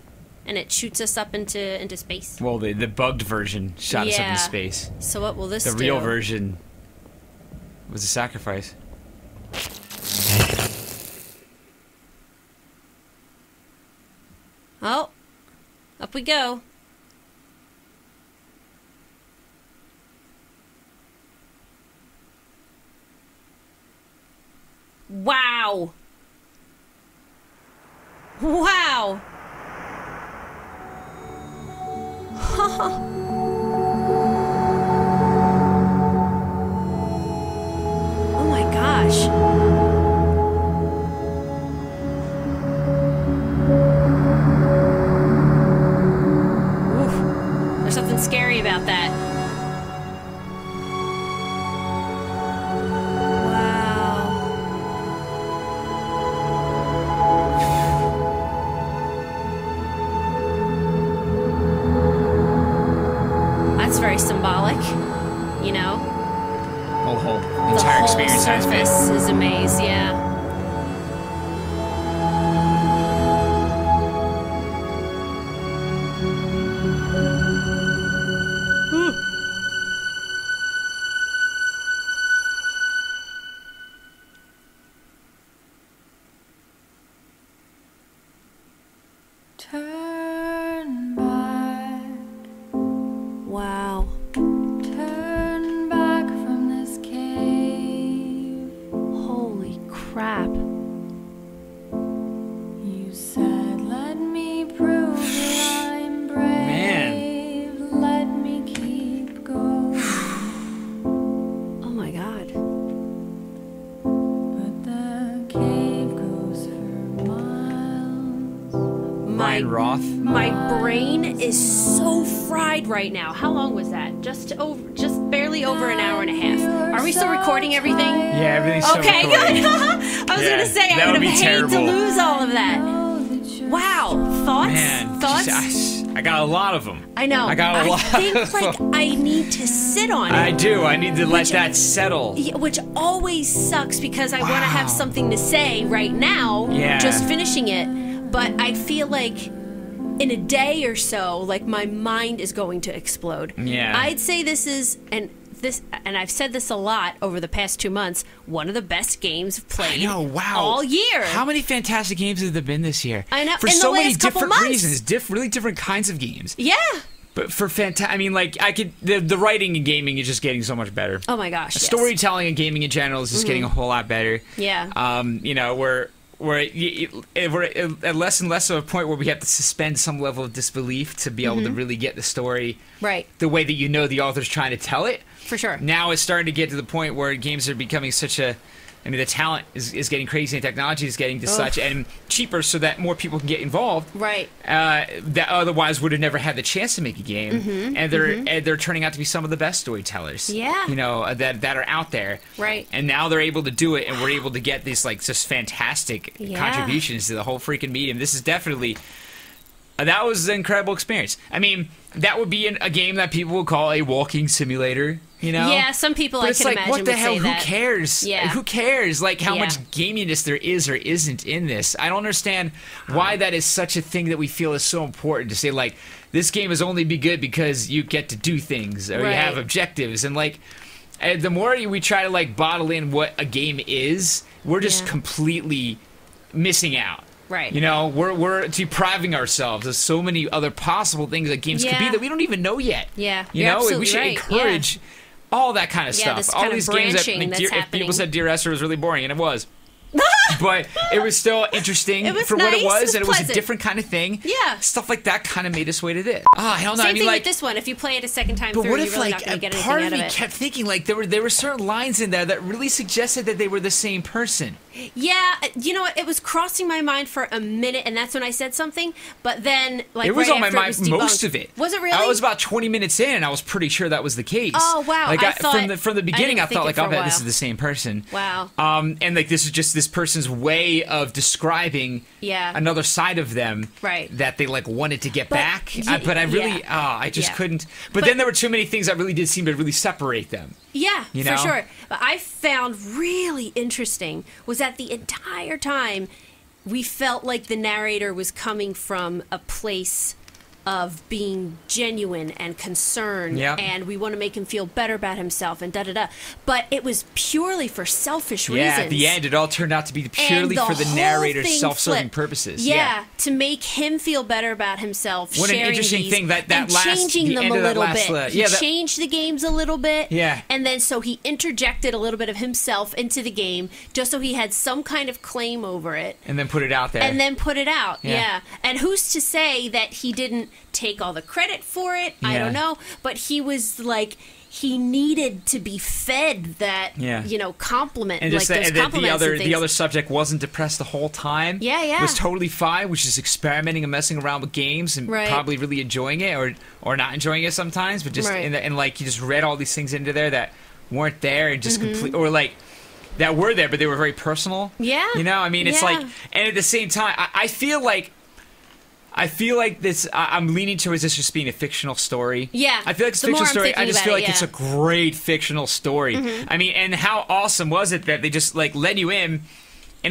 And it shoots us up into space? Well, the bugged version shot us up Yeah. into space. So what will this The do? real version was a sacrifice. Oh, up we go. Wow. Wow. Oh my gosh. Oof. There's something scary about that. Wow. That's very symbolic, you know? The whole The entire whole experience has been. surface is a maze, yeah. Turn back, Wow. turn back from this cave. Holy crap. You said, let me prove that I'm brave. Brian Roth. My brain is so fried right now. How long was that? Just barely over an hour and a half. Are we still recording everything? Yeah, everything's still Okay, recording. good. I was Yeah, gonna say that I would would be have hated to terrible. lose all of that. Wow, thoughts? Man, Thoughts? I got a lot of them. I know. I got a lot. I think of like them. I need to sit on it. I do. I need to let that settle. Yeah, which always sucks because I want to have Wow. something to say right now, Yeah. just finishing it. But I feel like in a day or so, like my mind is going to explode. Yeah. I'd say this is, and I've said this a lot over the past 2 months, one of the best games played I know, wow. all year. How many fantastic games have there been this year? I know, For in the so many last couple different months. reasons, really different kinds of games. Yeah. But for I mean, like, the writing in gaming is just getting so much better. Oh my gosh. Yes. Storytelling in gaming in general is just getting a whole lot better. Yeah. You know, we're at less and less of a point where we have to suspend some level of disbelief to be able to really get the story Right. the way that you know the author's trying to tell it. For sure. Now it's starting to get to the point where games are becoming such a... I mean, the talent is getting crazy, and technology is getting to such and cheaper, so that more people can get involved. Right. That otherwise would have never had the chance to make a game, and they're turning out to be some of the best storytellers. Yeah. You know, that are out there. Right. And now they're able to do it, and we're able to get these like just fantastic Yeah. contributions to the whole freaking medium. This is definitely. That was an incredible experience. I mean, that would be a game that people would call a walking simulator. You know? Yeah, some people But I it's can like, imagine what the would hell? say Who that. cares? Yeah. Who cares? Like how Yeah. much gaminess there is or isn't in this. I don't understand why that is such a thing that we feel is so important to say. Like this game is only be good because you get to do things or you Right. have objectives. And like the more we try to like bottle in what a game is, we're just Yeah. completely missing out. Right. You know, we're depriving ourselves of so many other possible things that games could be Yeah. that we don't even know yet. Yeah, You you're know, we absolutely should right. encourage all that kind of Yeah, stuff. this All kind of these games that branching that's if people happening. said Dear Esther was really boring, and it was. But it was still interesting It was for what nice, it was, it was and it was a pleasant. different kind of thing. Yeah. Stuff like that kind of made its way to this. I don't know. Same I mean, thing like, with this one. If you play it a second time but through, what you're if, really like, not going to get anything part out of of me it. kept thinking, like, there were certain lines in there that really suggested that they were the same person. Yeah, you know what? It was crossing my mind for a minute, and that's when I said something. But then, like, It was right on my after it mind was most debunked. of it. Was it really? I was about 20 minutes in, and I was pretty sure that was the case. Oh, wow. Like I thought- from the beginning, I I didn't thought think like, it oh, for a bet this while. is the same person. Wow. And like this is just this person's way of describing Yeah. another side of them, Right. That they like wanted to get But back. y- But I really, yeah. I just Yeah. couldn't. But then there were too many things that really did seem to really separate them. Yeah, You for know? sure. But I found really interesting was that the entire time we felt like the narrator was coming from a place of being genuine and concerned, Yeah. and we want to make him feel better about himself and da-da-da. But it was purely for selfish Yeah, reasons. at the end, it all turned out to be purely And for the whole narrator's thing self-serving flipped. purposes. Yeah, to make him feel better about himself. What an sharing interesting these thing that and last- changing the them end a of that little last, bit. He yeah, that- changed the games a little bit. Yeah. And then so he interjected a little bit of himself into the game, just so he had some kind of claim over it. And then put it out there. And then put it out, Yeah. yeah. And who's to say that he didn't take all the credit for it? I Yeah. don't know. But he was like, he needed to be fed that, Yeah. you know, compliment, and like just those that, and that compliments and the things. other subject wasn't depressed the whole time. Yeah, yeah. Was totally fine, which is experimenting and messing around with games and Right. probably really enjoying it or not enjoying it sometimes, but just Right. and like you just read all these things into there that weren't there and just Mm-hmm. complete or like that were there, but they were very personal. Yeah. You know, I mean, it's Yeah. like, and at the same time, I feel like this. I'm leaning towards this just being a fictional story. Yeah. I feel like it's a The more fictional I'm story. I thinking just about feel it, like it's yeah. a great fictional story. I mean, and how awesome was it that they just like led you in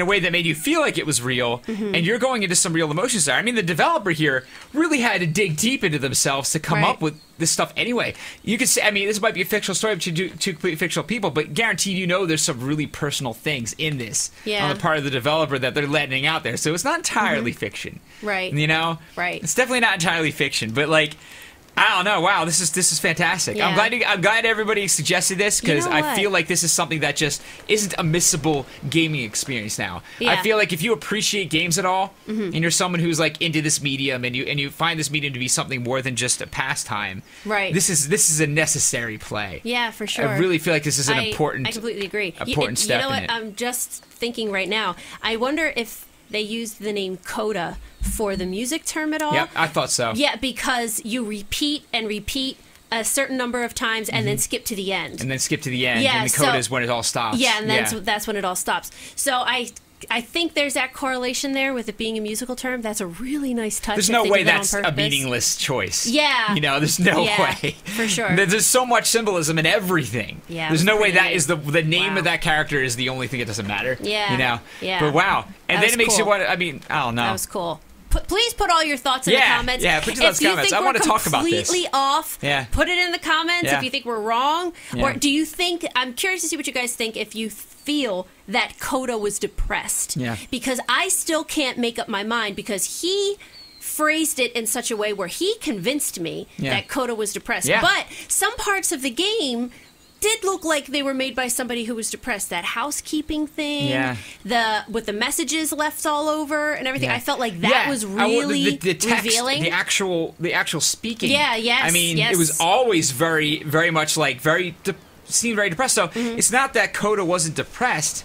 a way that made you feel like it was real, and you're going into some real emotions there. I mean, the developer here really had to dig deep into themselves to come Right. up with this stuff anyway. You could say, I mean, this might be a fictional story, but you do two completely fictional people, but guaranteed you know there's some really personal things in this Yeah. on the part of the developer that they're letting out there. So it's not entirely fiction. Right. You know? Right. It's definitely not entirely fiction, but like, I don't know. Wow, this is fantastic. Yeah. I'm glad everybody suggested this because You know I what? feel like this is something that just isn't a missable gaming experience now. Yeah. I feel like if you appreciate games at all, and you're someone who's like into this medium, and you find this medium to be something more than just a pastime, Right. This is a necessary play. Yeah, for sure. I really feel like this is an I important. completely agree. important step You know in what? it. I'm just thinking right now. I wonder if they used the name coda for the music term at all. Yeah, I thought so. Yeah, because you repeat and repeat a certain number of times and then skip to the end. And then skip to the end. Yeah, and the coda is when it all stops. Yeah, and that's when it all stops. So I think there's that correlation there with it being a musical term. That's a really nice touch. There's no way that's a meaningless choice. Yeah. You know, there's no way. For sure. There's so much symbolism in everything. Yeah. There's no way that neat. is the name of that character is the only thing that doesn't matter. Yeah. You know? Yeah. But wow. And That then it was makes you cool. want to, I mean, I don't know. That was cool. Please put all your thoughts in the comments. Yeah, put your thoughts in the comments. I want to talk about this. Completely off. Yeah. Put it in the comments Yeah. if you think we're wrong. Yeah. Or do you think, I'm curious to see what you guys think, if you feel that Coda was depressed. Yeah. Because I still can't make up my mind, because he phrased it in such a way where he convinced me that Coda was depressed. Yeah. But some parts of the game did look like they were made by somebody who was depressed. That housekeeping thing, with the messages left all over and everything. I felt like that was really the text, revealing. the actual speaking. Yeah, yes. I mean, yes. it was always very, very much like seemed very depressed. So it's not that Coda wasn't depressed,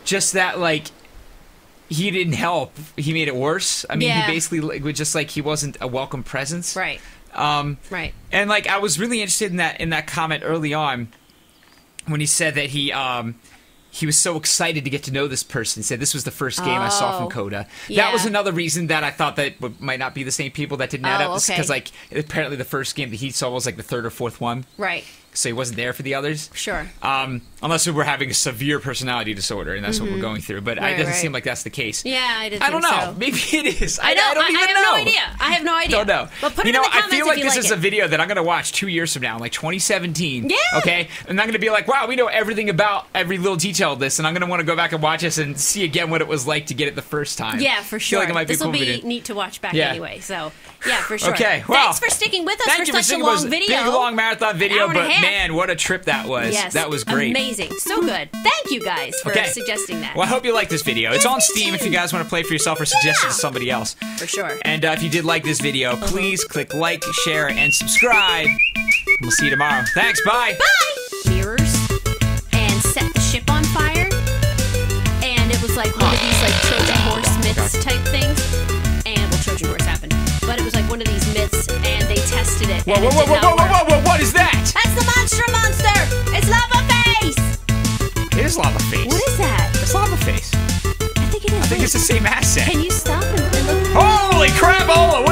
just that like he didn't help. He made it worse. I mean, he basically was just like he wasn't a welcome presence. Right. Right. And like I was really interested in that comment early on when he said that he was so excited to get to know this person. He said this was the first game I saw from Coda. Yeah. That was another reason that I thought that might not be the same people that didn't add up. Okay. Because like apparently the first game that he saw was like the third or fourth one. Right. So he wasn't there for the others. Sure. Unless we were having a severe personality disorder, and that's what we're going through. But it doesn't seem like that's the case. Yeah, I didn't. I don't think know. So. Maybe it is. I don't even know. have no idea. I have no idea. Don't know. But put it in the comments I feel like if you this is a it. video that I'm going to watch 2 years from now, like 2017. Yeah. Okay? And I'm going to be like, wow, we know everything about every little detail of this, and I'm going to want to go back and watch this and see again what it was like to get it the first time. Yeah, for I sure. feel like it might be This will cool be video. neat to watch back Yeah. anyway. So, yeah, for sure. Okay, well, thanks for sticking with us Thank for you for such a sticking long with us. video. Big, long marathon video, Hour and a but half. man, what a trip that was. Yes, That was great. Amazing. So good. Thank you guys for Okay. suggesting that. Well, I hope you like this video. It's on Steam if you guys want to play for yourself or suggest it to somebody else. For sure. And if you did like this video, please click like, share, and subscribe. We'll see you tomorrow. Thanks. Bye. Bye! Mirrors and set the ship on fire. And it was like one of these like Trojan horse myths type things. And well, Trojan horse happened. But it was like one of these myths, and they tested it. Whoa, and whoa, it whoa, did whoa, not whoa, work. whoa, whoa, what is that? That's the monster! It's Lava Face! It is Lava Face. What is that? It's Lava Face. I think it is. I think it's the same asset. Can you stop and look? Holy crap, all